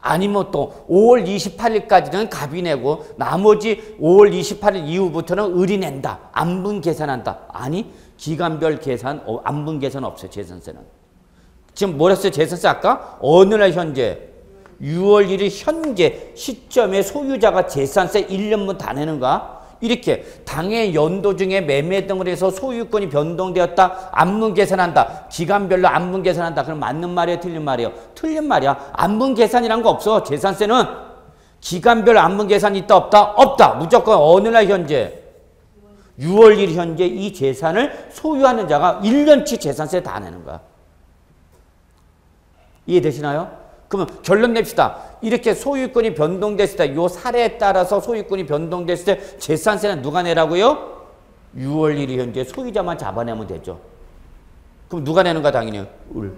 아니면 또 5월 28일까지는 갑이 내고 나머지 5월 28일 이후부터는 을이 낸다. 안분 계산한다. 아니 기간별 계산, 안분 계산 없어요. 재산세는. 지금 뭐랬어요? 재산세 아까? 어느 날 현재? 6월 1일 현재 시점에 소유자가 재산세 1년분 다 내는가? 이렇게 당해 연도 중에 매매 등을 해서 소유권이 변동되었다. 안분 계산한다. 기간별로 안분 계산한다. 그럼 맞는 말이에요? 틀린 말이에요? 틀린 말이야. 안분 계산이란 거 없어. 재산세는 기간별 안분 계산이 있다 없다? 없다. 무조건 어느 날 현재? 6월 1일 현재 이 재산을 소유하는 자가 1년치 재산세 다 내는 거야. 이해되시나요? 그러면 결론 냅시다. 이렇게 소유권이 변동됐을 때, 요 사례에 따라서 소유권이 변동됐을 때 재산세는 누가 내라고요? 6월 1일 현재 소유자만 잡아내면 되죠. 그럼 누가 내는가? 당연히 을.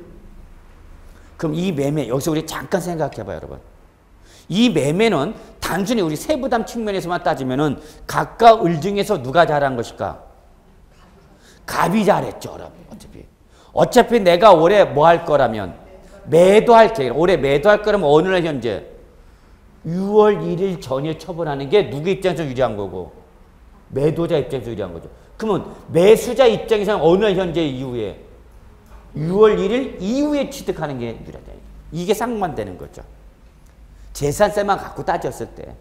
그럼 이 매매, 여기서 우리 잠깐 생각해봐요, 여러분. 이 매매는 단순히 우리 세부담 측면에서만 따지면은 갑과 을 중에서 누가 잘한 것일까? 갑이 잘했죠, 여러분. 어차피 내가 올해 뭐 할 거라면 매도할 계획, 올해 매도할 거라면 어느 날 현재 6월 1일 전에 처분하는 게 누구 입장에서 유리한 거고 매도자 입장에서 유리한 거죠. 그러면 매수자 입장에서는 어느 현재 이후에 6월 1일 이후에 취득하는 게 유리하다. 이게 상반되는 거죠. 재산세만 갖고 따졌을 때.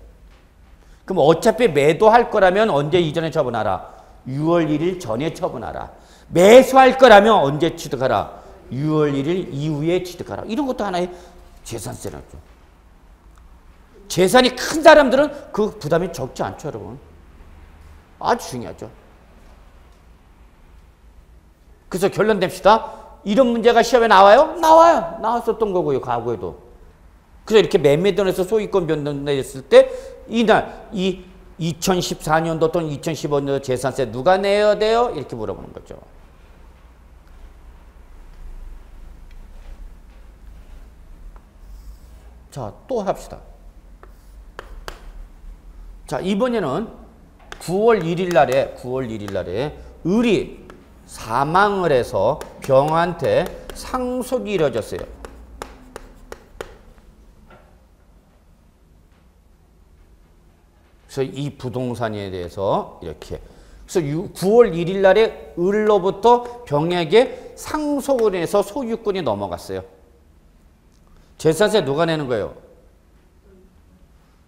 그럼 어차피 매도할 거라면 언제 이전에 처분하라? 6월 1일 전에 처분하라. 매수할 거라면 언제 취득하라? 6월 1일 이후에 취득하라. 이런 것도 하나의 재산세라죠. 재산이 큰 사람들은 그 부담이 적지 않죠, 여러분. 아주 중요하죠. 그래서 결론 냅시다. 이런 문제가 시험에 나와요? 나와요. 나왔었던 거고요, 과거에도. 그래서 이렇게 매매돈에서 소유권 변동됐을 때 이날 이 2014년도 또는 2015년도 재산세 누가 내야 돼요? 이렇게 물어보는 거죠. 자, 또 합시다. 자, 이번에는 9월 1일 날에 을이 사망을 해서 병한테 상속이 이루어졌어요. 그래서 이 부동산에 대해서 이렇게. 그래서 9월 1일 날에 을로부터 병에게 상속을 해서 소유권이 넘어갔어요. 재산세 누가 내는 거예요?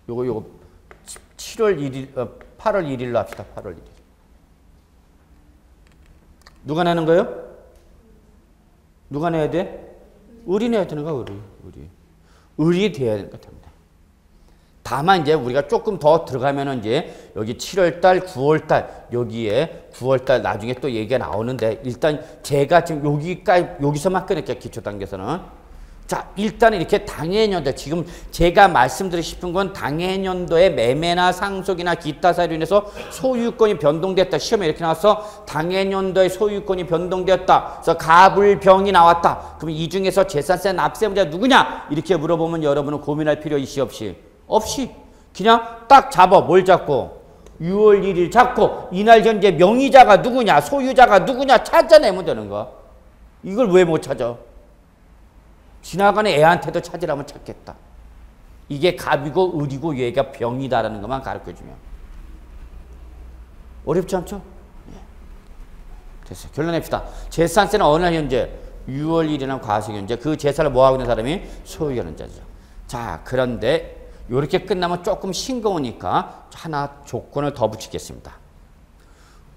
요거 7월 1일, 8월 1일로 합시다. 8월 1일. 누가 내는 거예요? 누가 내야 돼? 을이 내야 되는 거야, 을이. 을이 돼야 되는 겁니다. 다만 이제 우리가 조금 더 들어가면은 이제 여기 7월달, 9월달, 여기에 9월달 나중에 또 얘기가 나오는데 일단 제가 지금 여기서만 끊을게요, 기초 단계에서는. 자, 일단은 이렇게 당해년도, 지금 제가 말씀드리고 싶은 건 당해년도에 매매나 상속이나 기타 사유로 인해서 소유권이 변동됐다. 시험에 이렇게 나와서 당해년도에 소유권이 변동되었다. 그래서 가불병이 나왔다. 그럼 이 중에서 재산세 납세자가 누구냐? 이렇게 물어보면 여러분은 고민할 필요 있이 없이 그냥 딱 잡아. 뭘 잡고? 6월 1일 잡고 이날 현재 명의자가 누구냐? 소유자가 누구냐? 찾아내면 되는 거야. 이걸 왜 못 찾아? 지나가는 애한테도 찾으라면 찾겠다. 이게 갑이고 을이고 얘가 병이다라는 것만 가르쳐주면. 어렵지 않죠? 됐어요. 결론 냅시다. 재산세는 어느 날 현재? 6월 1일이나 과세 현재. 그 재산을 뭐하고 있는 사람이 소유하는 자죠. 자, 그런데 이렇게 끝나면 조금 싱거우니까 하나 조건을 더 붙이겠습니다.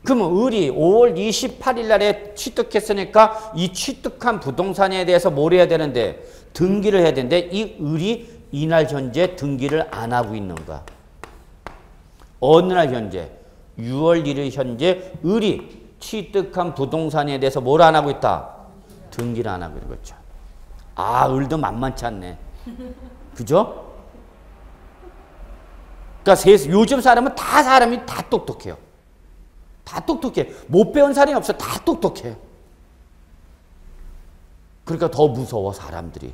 그러면 을이 5월 28일 날에 취득했으니까 이 취득한 부동산에 대해서 뭘 해야 되는데? 등기를 해야 되는데 이 을이 이날 현재 등기를 안 하고 있는 거야. 어느 날 현재? 6월 1일 현재 을이 취득한 부동산에 대해서 뭘 안 하고 있다? 등기를 안 하고 있는 거죠. 아, 을도 만만치 않네. 그죠? 그러니까 요즘 사람이 다 똑똑해요. 다 똑똑해. 못 배운 사람이 없어. 다 똑똑해. 그러니까 더 무서워, 사람들이.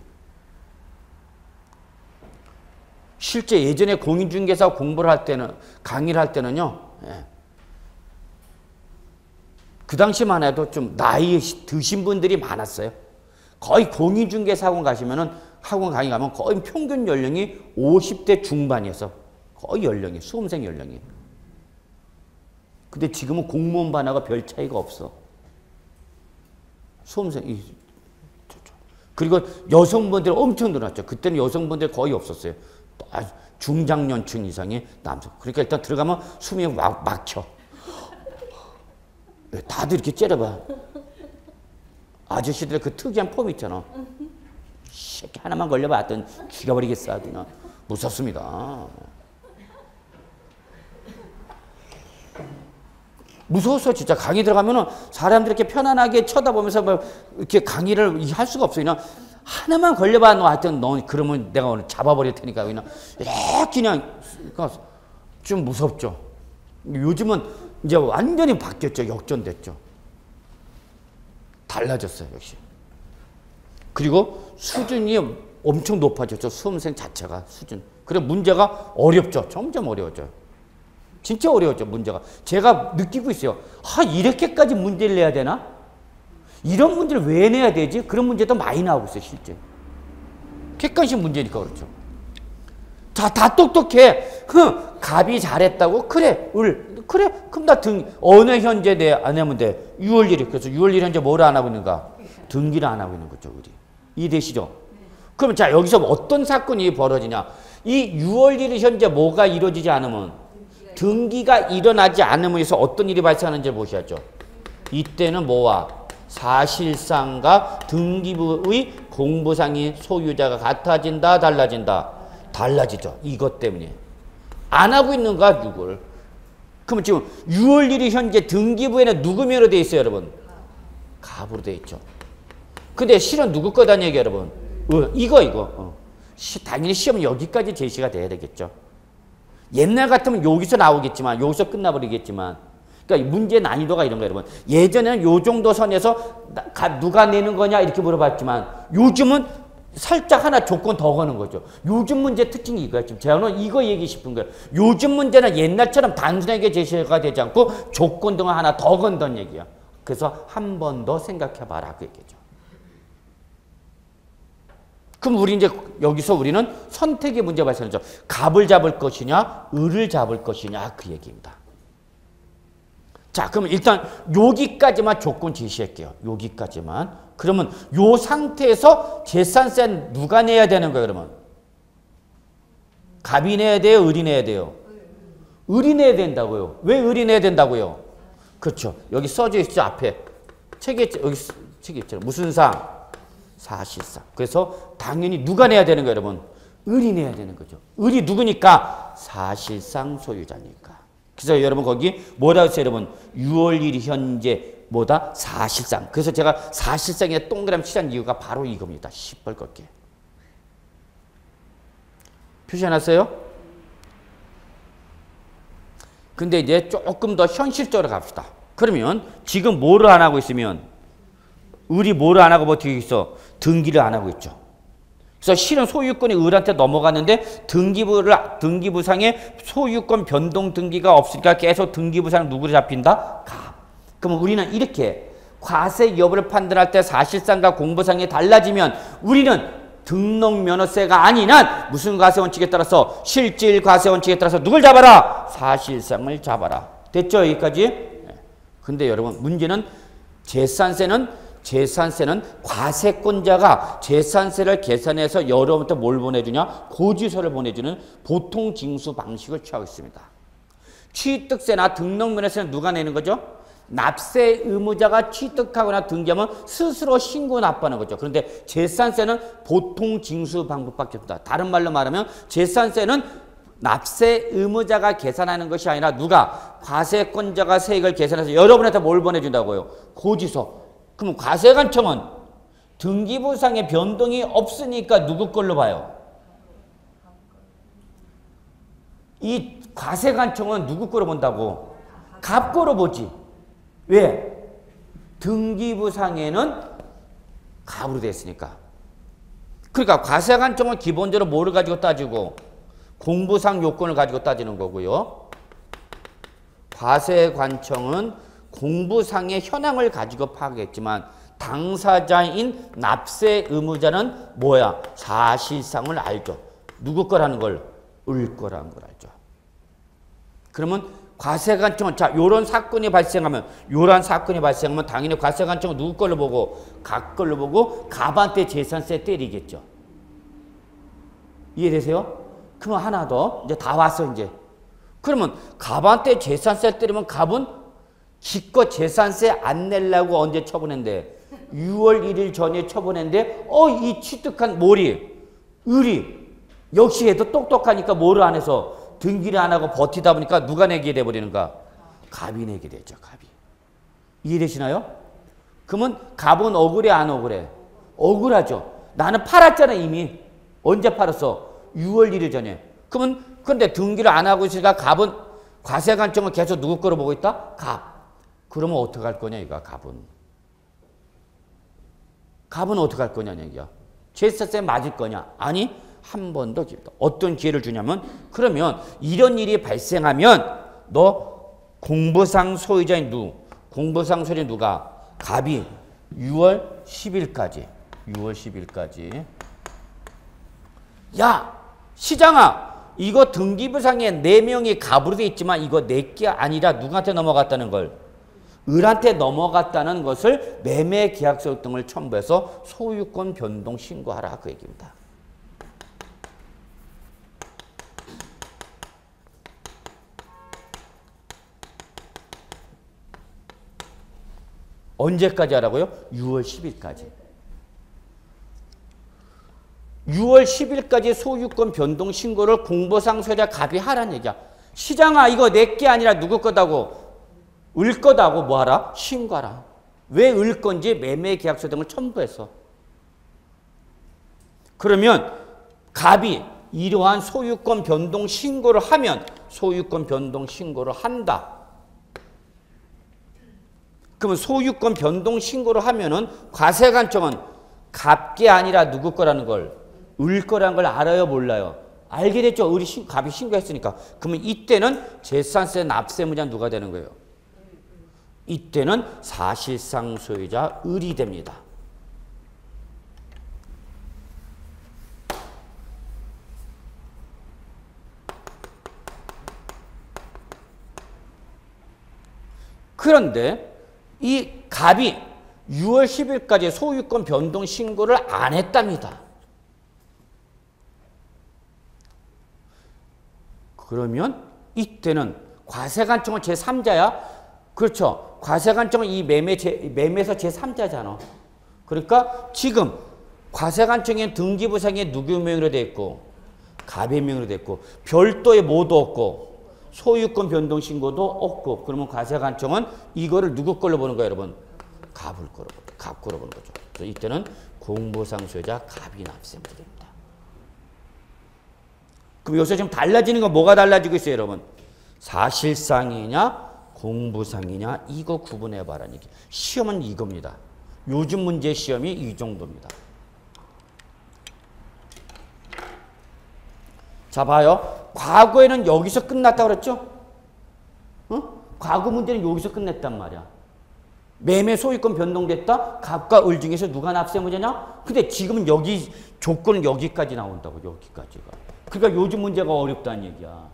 실제 예전에 공인중개사 공부를 할 때는, 강의를 할 때는요, 그 당시만 해도 좀 나이 드신 분들이 많았어요. 거의 공인중개사 학원 강의 가면 거의 평균 연령이 50대 중반이어서 거의 연령이, 수험생 연령이. 근데 지금은 공무원 반하고 별 차이가 없어. 수험생이. 그리고 여성분들 엄청 늘었죠. 그때는 여성분들 거의 없었어요. 중장년층 이상의 남성. 그러니까 일단 들어가면 숨이 막혀. 다들 이렇게 째려봐. 아저씨들 그 특이한 폼 있잖아. 새끼 하나만 걸려봤더니 죽여버리겠어. 그냥 무섭습니다. 무서웠어. 진짜 강의 들어가면은 사람들 이렇게 편안하게 쳐다보면서 뭐 이렇게 강의를 할 수가 없어. 그냥 하나만 걸려봐. 너 하여튼 너 그러면 내가 오늘 잡아버릴 테니까 그냥 그러니까 좀 무섭죠. 요즘은 이제 완전히 바뀌었죠. 역전됐죠. 달라졌어요. 역시. 그리고 수준이 엄청 높아졌죠. 수험생 자체가 수준. 그래 문제가 어렵죠. 점점 어려워져요. 진짜 어려웠죠, 문제가. 제가 느끼고 있어요. 이렇게까지 문제를 내야 되나? 이런 문제를 왜 내야 되지? 그런 문제도 많이 나오고 있어요, 실제. 객관식 문제니까 그렇죠. 자, 다 똑똑해. 갑이 잘했다고? 그래, 그래, 그럼 나 어느 현재 내 안 하면 돼? 6월 1일. 그래서 6월 1일 현재 뭐를 안 하고 있는가? 등기를 안 하고 있는 거죠, 우리. 이해되시죠? 그럼 자, 여기서 어떤 사건이 벌어지냐? 이 6월 1일 현재 뭐가 이루어지지 않으면, 등기가 일어나지 않으면서 어떤 일이 발생하는지 보셔야죠. 이때는 뭐와? 사실상과 등기부의 공부상의 소유자가 같아진다, 달라진다? 달라지죠. 이것 때문에. 안 하고 있는 거야, 6월. 그러면 지금 6월 1일 현재 등기부에는 누구 명으로 돼 있어요, 여러분? 갑으로 돼 있죠. 근데 실은 누구 거다는 얘기, 여러분? 이거. 당연히 시험은 여기까지 제시가 돼야 되겠죠. 옛날 같으면 여기서 나오겠지만, 여기서 끝나버리겠지만, 그러니까 문제 난이도가 이런 거예요, 여러분. 예전에는 요 정도 선에서 누가 내는 거냐 이렇게 물어봤지만, 요즘은 살짝 하나 조건 더 거는 거죠. 요즘 문제 특징이 이거야. 지금 제가 오늘 이거 얘기 싶은 거예요. 요즘 문제는 옛날처럼 단순하게 제시가 되지 않고 조건 등을 하나 더 건다는 얘기야. 그래서 한 번 더 생각해봐라 그 얘기죠. 그럼 우리 이제 여기서 우리는 선택의 문제 발생하죠. 갑을 잡을 것이냐, 을을 잡을 것이냐 그 얘기입니다. 자, 그럼 일단 여기까지만 조건 제시할게요. 여기까지만. 그러면 요 상태에서 재산세 누가 내야 되는 거예요, 그러면? 갑이 내야 돼요, 을이 내야 돼요? 을이 내야 된다고요. 왜 을이 내야 된다고요? 그렇죠. 여기 써져 있죠, 앞에. 책에, 여기 책에 있잖아요. 무슨 상? 사실상. 그래서 당연히 누가 내야 되는 거예요, 여러분? 을이 내야 되는 거죠. 을이 누구니까? 사실상 소유자니까. 그래서 여러분 거기 뭐라고 했어요, 여러분? 6월 1일 현재 뭐다? 사실상. 그래서 제가 사실상에 동그라미 칠한 이유가 바로 이겁니다. 시뻘겋게. 표시해놨어요? 근데 이제 조금 더 현실적으로 갑시다. 그러면 지금 뭐를 안 하고 있으면 을이 뭐를 안 하고 버티고 있어? 등기를 안 하고 있죠. 그래서 실은 소유권이 을한테 넘어갔는데 등기부상에 소유권 변동 등기가 없으니까 계속 등기부상 누구로 잡힌다? 갑. 그러면 우리는 이렇게 과세 여부를 판단할 때 사실상과 공부상이 달라지면 우리는 등록면허세가 아닌 한 무슨 과세원칙에 따라서 실질 과세원칙에 따라서 누굴 잡아라? 사실상을 잡아라. 됐죠? 여기까지? 근데 여러분 문제는 재산세는 과세권자가 재산세를 계산해서 여러분한테 뭘 보내주냐? 고지서를 보내주는 보통 징수 방식을 취하고 있습니다. 취득세나 등록면허세는 누가 내는 거죠? 납세 의무자가 취득하거나 등기하면 스스로 신고 납부하는 거죠. 그런데 재산세는 보통 징수 방법밖에 없다. 다른 말로 말하면 재산세는 납세 의무자가 계산하는 것이 아니라 누가? 과세권자가 세액을 계산해서 여러분한테 뭘 보내준다고요? 고지서. 그럼 과세관청은 등기부상의 변동이 없으니까 누구 걸로 봐요? 이 과세관청은 누구 걸로 본다고? 갑 걸로 보지. 왜? 등기부상에는 갑으로 되어 있으니까. 그러니까 과세관청은 기본적으로 뭐를 가지고 따지고? 공부상 요건을 가지고 따지는 거고요. 과세관청은 공부상의 현황을 가지고 파악했지만 당사자인 납세 의무자는 뭐야? 사실상을 알죠. 누구 거라는 걸? 을 거라는 걸 알죠. 그러면 과세관청은 요런 사건이 발생하면 당연히 과세관청은 누구 걸로 보고? 갑 걸로 보고 갑한테 재산세 때리겠죠. 이해되세요? 그러면 하나 더 이제 다 왔어 이제. 그러면 갑한테 재산세 때리면 갑은 기껏 재산세 안 내려고 언제 처분했는데 6월 1일 전에 처분했는데 이 취득한 을이 역시 얘도 똑똑하니까 뭐를 안 해서 등기를 안 하고 버티다 보니까 누가 내게 돼버리는가? 갑이 내게 되죠. 갑이. 이해되시나요? 그러면 갑은 억울해 안 억울해? 억울하죠. 나는 팔았잖아 이미. 언제 팔았어? 6월 1일 전에. 그러면 근데 등기를 안 하고 있으니까 갑은 과세관청을 계속 누구 거로 보고 있다? 갑. 그러면 어떻게 할 거냐 이거 갑은. 갑은 어떻게 할 거냐 얘기야. 재산세 맞을 거냐? 아니 한 번 더 기회다. 어떤 기회를 주냐면 그러면 이런 일이 발생하면 너 공부상 소유자인 공부상 소유자인 누가? 갑이 6월 10일까지 야 시장아 이거 등기부상에 4명이 갑으로 돼 있지만 이거 내게 아니라 누구한테 넘어갔다는 걸? 을한테 넘어갔다는 것을 매매계약서 등을 첨부해서 소유권 변동 신고하라 그 얘기입니다. 언제까지 하라고요? 6월 10일까지. 6월 10일까지 소유권 변동 신고를 공보상 소유자 갑이 하라는 얘기야. 시장아 이거 내게 아니라 누구 거다고? 을 거다고 뭐 하라? 신고하라. 왜 을 건지 매매계약서 등을 첨부해서. 그러면 갑이 이러한 소유권 변동 신고를 하면 소유권 변동 신고를 한다. 그러면 소유권 변동 신고를 하면은 과세관청은 갑게 아니라 누구 거라는 걸, 을 거라는 걸 알아요, 몰라요? 알게 됐죠. 갑이 신고했으니까. 그러면 이때는 재산세 납세무자 누가 되는 거예요? 이때는 사실상 소유자 을이 됩니다. 그런데 이 갑이 6월 10일까지 소유권 변동 신고를 안 했답니다. 그러면 이때는 과세관청은 제3자야. 그렇죠. 과세관청은 이 매매에서 제3자잖아. 그러니까 지금 과세관청에 등기부상에 누구 명의로 돼 있고 갑의 명의로 돼 있고 별도의 뭐도 없고 소유권 변동 신고도 없고 그러면 과세관청은 이거를 누구 걸로 보는 거예요, 여러분? 갑 걸로 보는 거죠. 그래서 이때는 공보상 소유자 갑이 납세무자입니다. 그럼 여기서 지금 달라지는 건 뭐가 달라지고 있어요, 여러분? 사실상이냐 공부상이냐 이거 구분해봐라는 얘기. 시험은 이겁니다. 요즘 문제 시험이 이 정도입니다. 자 봐요. 과거에는 여기서 끝났다고 그랬죠? 과거 문제는 여기서 끝냈단 말이야. 매매 소유권 변동됐다. 갑과 을 중에서 누가 납세무자냐? 근데 지금은 여기 조건은 여기까지 나온다고. 여기까지가. 그러니까 요즘 문제가 어렵다는 얘기야.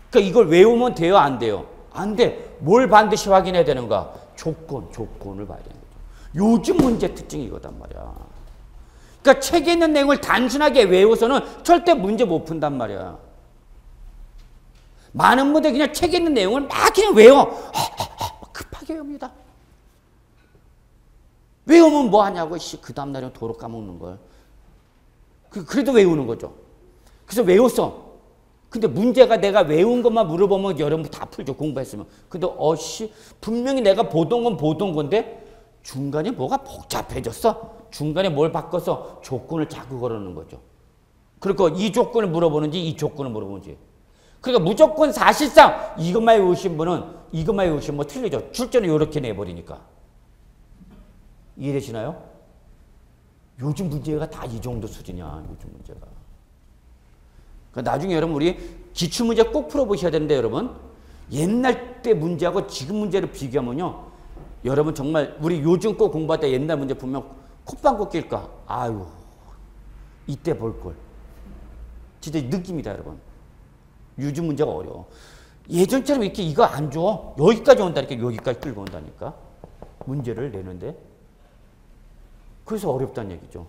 그러니까 이걸 외우면 돼요? 안 돼요? 안 돼. 뭘 반드시 확인해야 되는가? 조건을 봐야 되는 거죠. 요즘 문제 특징이 이거단 말이야. 그러니까 책에 있는 내용을 단순하게 외워서는 절대 문제 못 푼단 말이야. 많은 분들이 그냥 책에 있는 내용을 막 그냥 외워. 급하게 외웁니다. 외우면 뭐 하냐고. 그 다음날은 도로 까먹는 걸. 그래도 외우는 거죠. 그래서 외웠어. 근데 문제가 내가 외운 것만 물어보면 여러분 다 풀죠. 공부했으면. 근데 분명히 내가 보던 건 보던 건데 중간에 뭐가 복잡해졌어. 중간에 뭘 바꿔서 조건을 자꾸 걸어놓는 거죠. 그러니까 이 조건을 물어보는지 이 조건을 물어보는지. 그러니까 무조건 사실상 이것만 외우신 분은 이것만 외우시면 뭐 틀리죠. 출제는 이렇게 내버리니까. 이해되시나요? 요즘 문제가 다 이 정도 수준이야. 요즘 문제가. 그러니까 나중에 여러분 우리 기출문제 꼭 풀어보셔야 되는데 여러분 옛날 때 문제하고 지금 문제를 비교하면요. 여러분 정말 우리 요즘 꼭 공부할 때 옛날 문제 보면 콧방귀 낄까? 아유 이때 볼걸. 진짜 느낌이다 여러분. 요즘 문제가 어려워. 예전처럼 이렇게 이거 안 줘. 여기까지 온다니까. 여기까지 끌고 온다니까. 문제를 내는데. 그래서 어렵다는 얘기죠.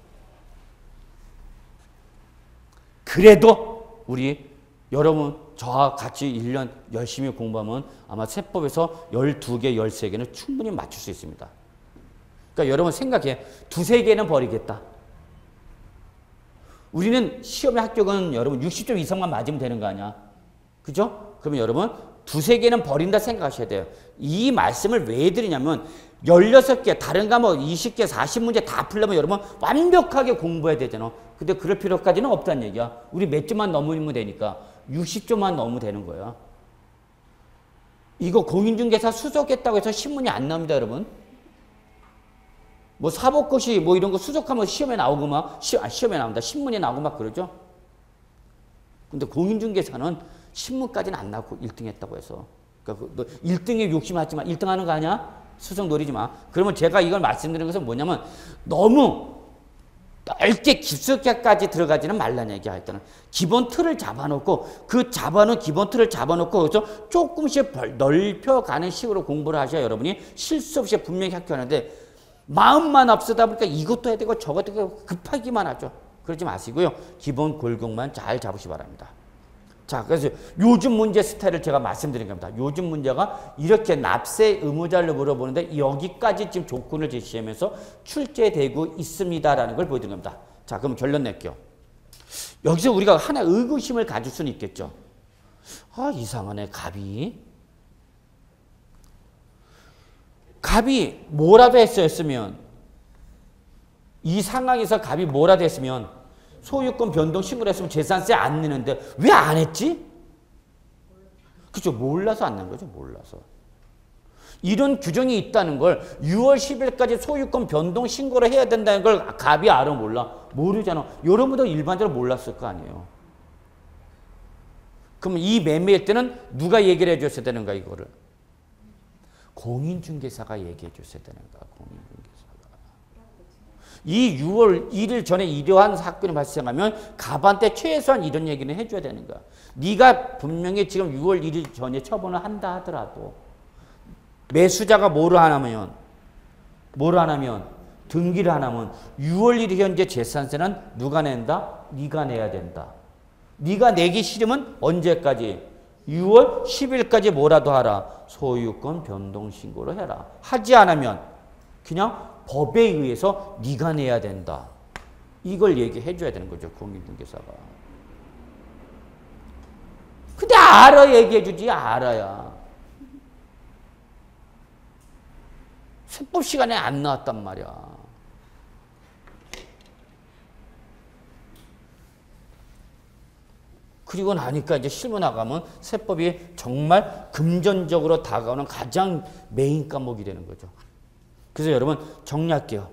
그래도 우리 여러분 저와 같이 1년 열심히 공부하면 아마 세법에서 12개, 13개는 충분히 맞출 수 있습니다. 그러니까 여러분 생각해. 2-3개는 버리겠다. 우리는 시험의 합격은 여러분 60점 이상만 맞으면 되는 거 아니야. 그죠? 그러면 여러분 2-3개는 버린다 생각하셔야 돼요. 이 말씀을 왜 드리냐면 16개, 다른 과목 20개, 40문제 다 풀려면 여러분 완벽하게 공부해야 되잖아. 근데 그럴 필요까지는 없다는 얘기야. 우리 몇 점만 넘으면 되니까 60점만 넘으면 되는 거야. 이거 공인중개사 수석했다고 해서 신문이 안 나옵니다, 여러분. 뭐 사법고시 뭐 이런 거 수석하면 시험에 나오고 막 시험에 나온다. 신문에 나오고 막 그러죠. 근데 공인중개사는 신문까지는 안 나오고 1등 했다고 해서. 그러니까 너 1등에 욕심하지 마. 1등 하는 거 아니야? 수석 노리지 마. 그러면 제가 이걸 말씀드리는 것은 뭐냐면 너무 넓게 깊숙이까지 들어가지는 말라는 얘기야. 일단은 기본 틀을 잡아놓고 그 잡아놓은 기본 틀을 잡아놓고 그래서 조금씩 넓혀가는 식으로 공부를 하셔야 여러분이 실수 없이 분명히 학교하는데 마음만 앞서다 보니까 이것도 해야 되고 저것도 해야 되고 급하기만 하죠. 그러지 마시고요. 기본 골격만 잘 잡으시 바랍니다. 자, 그래서 요즘 문제 스타일을 제가 말씀드린 겁니다. 요즘 문제가 이렇게 납세 의무자를 물어보는데 여기까지 지금 조건을 제시하면서 출제되고 있습니다라는 걸 보여드린 겁니다. 자, 그럼 결론 낼게요. 여기서 우리가 하나 의구심을 가질 수는 있겠죠. 아, 이상하네. 갑이 뭐라도 했었으면 이 상황에서 갑이 뭐라도 했으면 소유권 변동 신고를 했으면 재산세 안 내는데 왜 안 했지? 그죠? 몰라서 안 낸 거죠. 몰라서. 이런 규정이 있다는 걸 6월 10일까지 소유권 변동 신고를 해야 된다는 걸 갑이 알아 몰라? 모르잖아. 여러분도 일반적으로 몰랐을 거 아니에요. 그럼 이 매매일 때는 누가 얘기를 해줬어야 되는가 이거를? 공인중개사가 얘기해 줬어야 되는 거야. 공인중개사가. 이 6월 1일 전에 이러한 사건이 발생하면 갑한테 최소한 이런 얘기는 해줘야 되는 거야. 네가 분명히 지금 6월 1일 전에 처분을 한다 하더라도 매수자가 뭐를 하냐면 등기를 하냐면 6월 1일 현재 재산세는 누가 낸다? 네가 내야 된다. 네가 내기 싫으면 언제까지? 6월 10일까지 뭐라도 하라. 소유권 변동 신고를 해라. 하지 않으면 그냥 법에 의해서 네가 내야 된다. 이걸 얘기해 줘야 되는 거죠. 공인중개사가. 근데 알아 얘기해 주지. 알아야. 세법 시간에 안 나왔단 말이야. 그리고 나니까 이제 실무 나가면 세법이 정말 금전적으로 다가오는 가장 메인 과목이 되는 거죠. 그래서 여러분 정리할게요.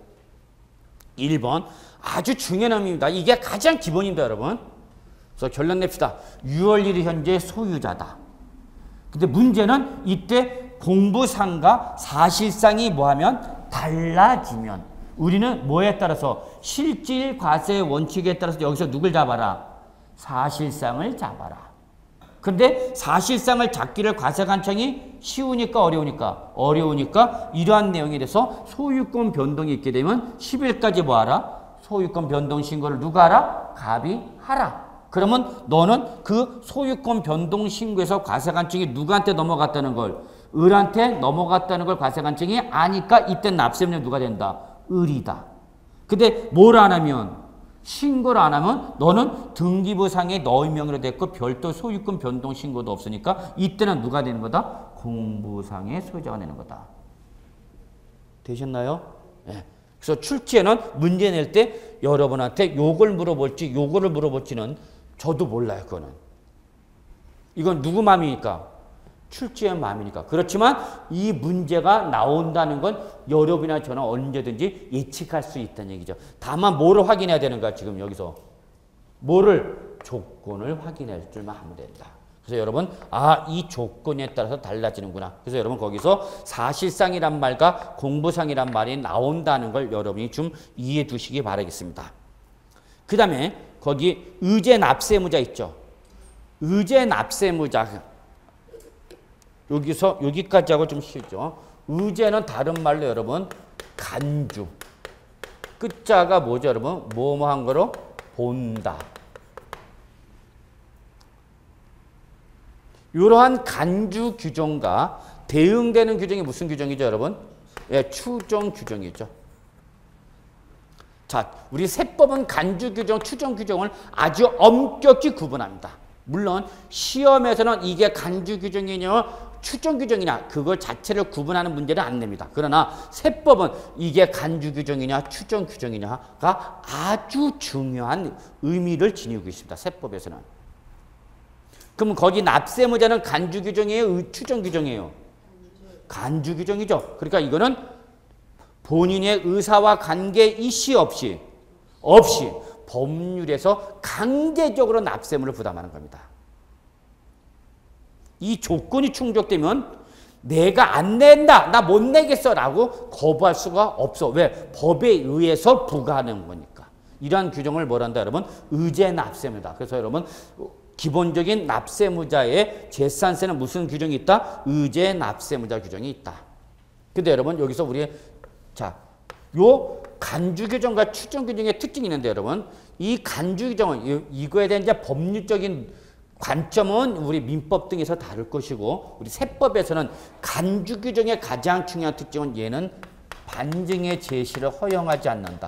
1번 아주 중요한 의미입니다. 이게 가장 기본입니다. 여러분. 그래서 결론 냅시다. 6월 1일 현재 소유자다. 근데 문제는 이때 공부상과 사실상이 뭐하면 달라지면 우리는 뭐에 따라서 실질 과세의 원칙에 따라서 여기서 누굴 잡아라? 사실상을 잡아라. 근데 사실상을 잡기를 과세관청이 쉬우니까 어려우니까? 어려우니까 이러한 내용에 대해서 소유권 변동이 있게 되면 10일까지 뭐하라? 소유권 변동 신고를 누가 하라? 갑이 하라. 그러면 너는 그 소유권 변동 신고에서 과세관청이 누구한테 넘어갔다는 걸? 을한테 넘어갔다는 걸 과세관청이 아니까 이때 납세문이 누가 된다? 을이다. 근데 뭘 안 하면? 신고를 안 하면 너는 등기부상에 너의 명의로 됐고 별도 소유권 변동 신고도 없으니까 이때는 누가 되는 거다? 공부상의 소유자가 되는 거다. 되셨나요? 네. 그래서 출제는 문제 낼 때 여러분한테 요걸 물어볼지 요거를 물어볼지는 저도 몰라요. 그거는. 이건 누구 마음이니까? 출제의 마음이니까. 그렇지만 이 문제가 나온다는 건 여러분이나 저는 언제든지 예측할 수 있다는 얘기죠. 다만 뭐를 확인해야 되는가 지금 여기서. 뭐를? 조건을 확인할 줄만 하면 된다. 그래서 여러분 이 조건에 따라서 달라지는구나. 그래서 여러분 거기서 사실상이란 말과 공부상이란 말이 나온다는 걸 여러분이 좀 이해해 두시기 바라겠습니다. 그 다음에 거기 의제 납세무자 있죠. 의제 납세무자. 여기서 여기까지 하고 좀 쉬죠. 의제는 다른 말로 여러분 간주. 끝자가 뭐죠 여러분? 뭐뭐한 거로 본다. 이러한 간주 규정과 대응되는 규정이 무슨 규정이죠 여러분? 예, 추정 규정이죠. 자, 우리 세법은 간주 규정, 추정 규정을 아주 엄격히 구분합니다. 물론 시험에서는 이게 간주 규정이냐 추정 규정이냐 그걸 자체를 구분하는 문제는 안 냅니다. 그러나 세법은 이게 간주 규정이냐 추정 규정이냐가 아주 중요한 의미를 지니고 있습니다. 세법에서는. 그럼 거기 납세무자는 간주 규정이에요? 추정 규정이에요? 간주 규정이죠. 그러니까 이거는 본인의 의사와 관계 이시 없이 법률에서 강제적으로 납세물을 부담하는 겁니다. 이 조건이 충족되면 내가 안 낸다, 나 못 내겠어 라고 거부할 수가 없어. 왜? 법에 의해서 부과하는 거니까. 이러한 규정을 뭐란다 여러분? 의제 납세무다. 그래서 여러분 기본적인 납세무자의 재산세는 무슨 규정이 있다? 의제 납세무자 규정이 있다. 근데 여러분 여기서 우리 자, 요 간주 규정과 추정 규정의 특징이 있는데 여러분 이 간주 규정은 이거에 대한 이제 법률적인 관점은 우리 민법 등에서 다룰 것이고 우리 세법에서는 간주 규정의 가장 중요한 특징은 얘는 반증의 제시를 허용하지 않는다.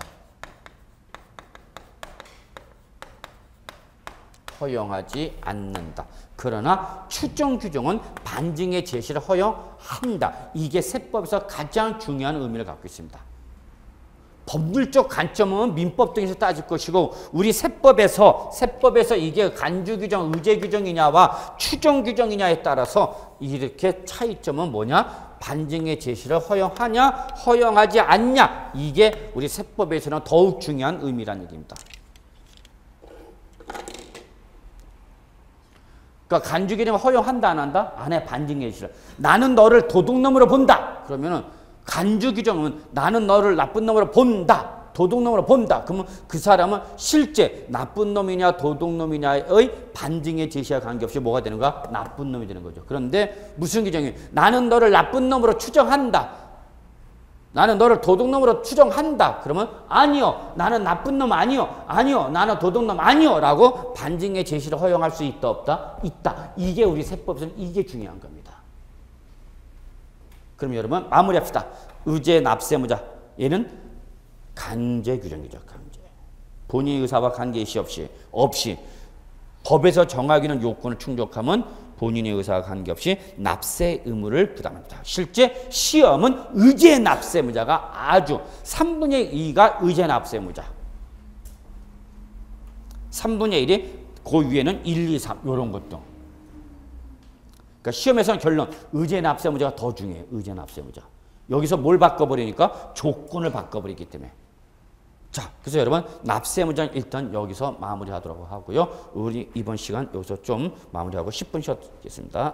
허용하지 않는다. 그러나 추정 규정은 반증의 제시를 허용한다. 이게 세법에서 가장 중요한 의미를 갖고 있습니다. 법률적 관점은 민법 등에서 따질 것이고 우리 세법에서 이게 간주 규정, 의제 규정이냐와 추정 규정이냐에 따라서 이렇게 차이점은 뭐냐? 반증의 제시를 허용하냐, 허용하지 않냐. 이게 우리 세법에서는 더욱 중요한 의미라는 얘기입니다. 그러니까 간주 규정을 허용한다 안 한다? 안 해. 반증의 제시를. 나는 너를 도둑놈으로 본다. 그러면은 간주 규정은 나는 너를 나쁜 놈으로 본다. 도둑놈으로 본다. 그러면 그 사람은 실제 나쁜 놈이냐 도둑놈이냐의 반증의 제시와 관계없이 뭐가 되는가? 나쁜 놈이 되는 거죠. 그런데 무슨 규정이? 나는 너를 나쁜 놈으로 추정한다. 나는 너를 도둑놈으로 추정한다. 그러면 아니요. 나는 나쁜 놈 아니요. 아니요. 나는 도둑놈 아니요. 라고 반증의 제시를 허용할 수 있다 없다? 있다. 이게 우리 세법에서는 이게 중요한 겁니다. 그럼 여러분 마무리합시다. 의제 납세무자. 얘는 간제 규정이죠. 간제. 본인의 의사와 관계시 없이 법에서 정하기는 요건을 충족하면 본인의 의사와 관계없이 납세 의무를 부담합니다. 실제 시험은 의제 납세무자가 아주 3분의 2가 의제 납세무자. 3분의 1이 그 위에는 1, 2, 3 이런 것도. 그러니까 시험에서는 결론 의제 납세무자가 더 중요해요. 의제 납세무자. 여기서 뭘 바꿔버리니까 조건을 바꿔버리기 때문에. 자, 그래서 여러분 납세무자는 일단 여기서 마무리하도록 하고요. 우리 이번 시간 여기서 좀 마무리하고 10분 쉬었겠습니다.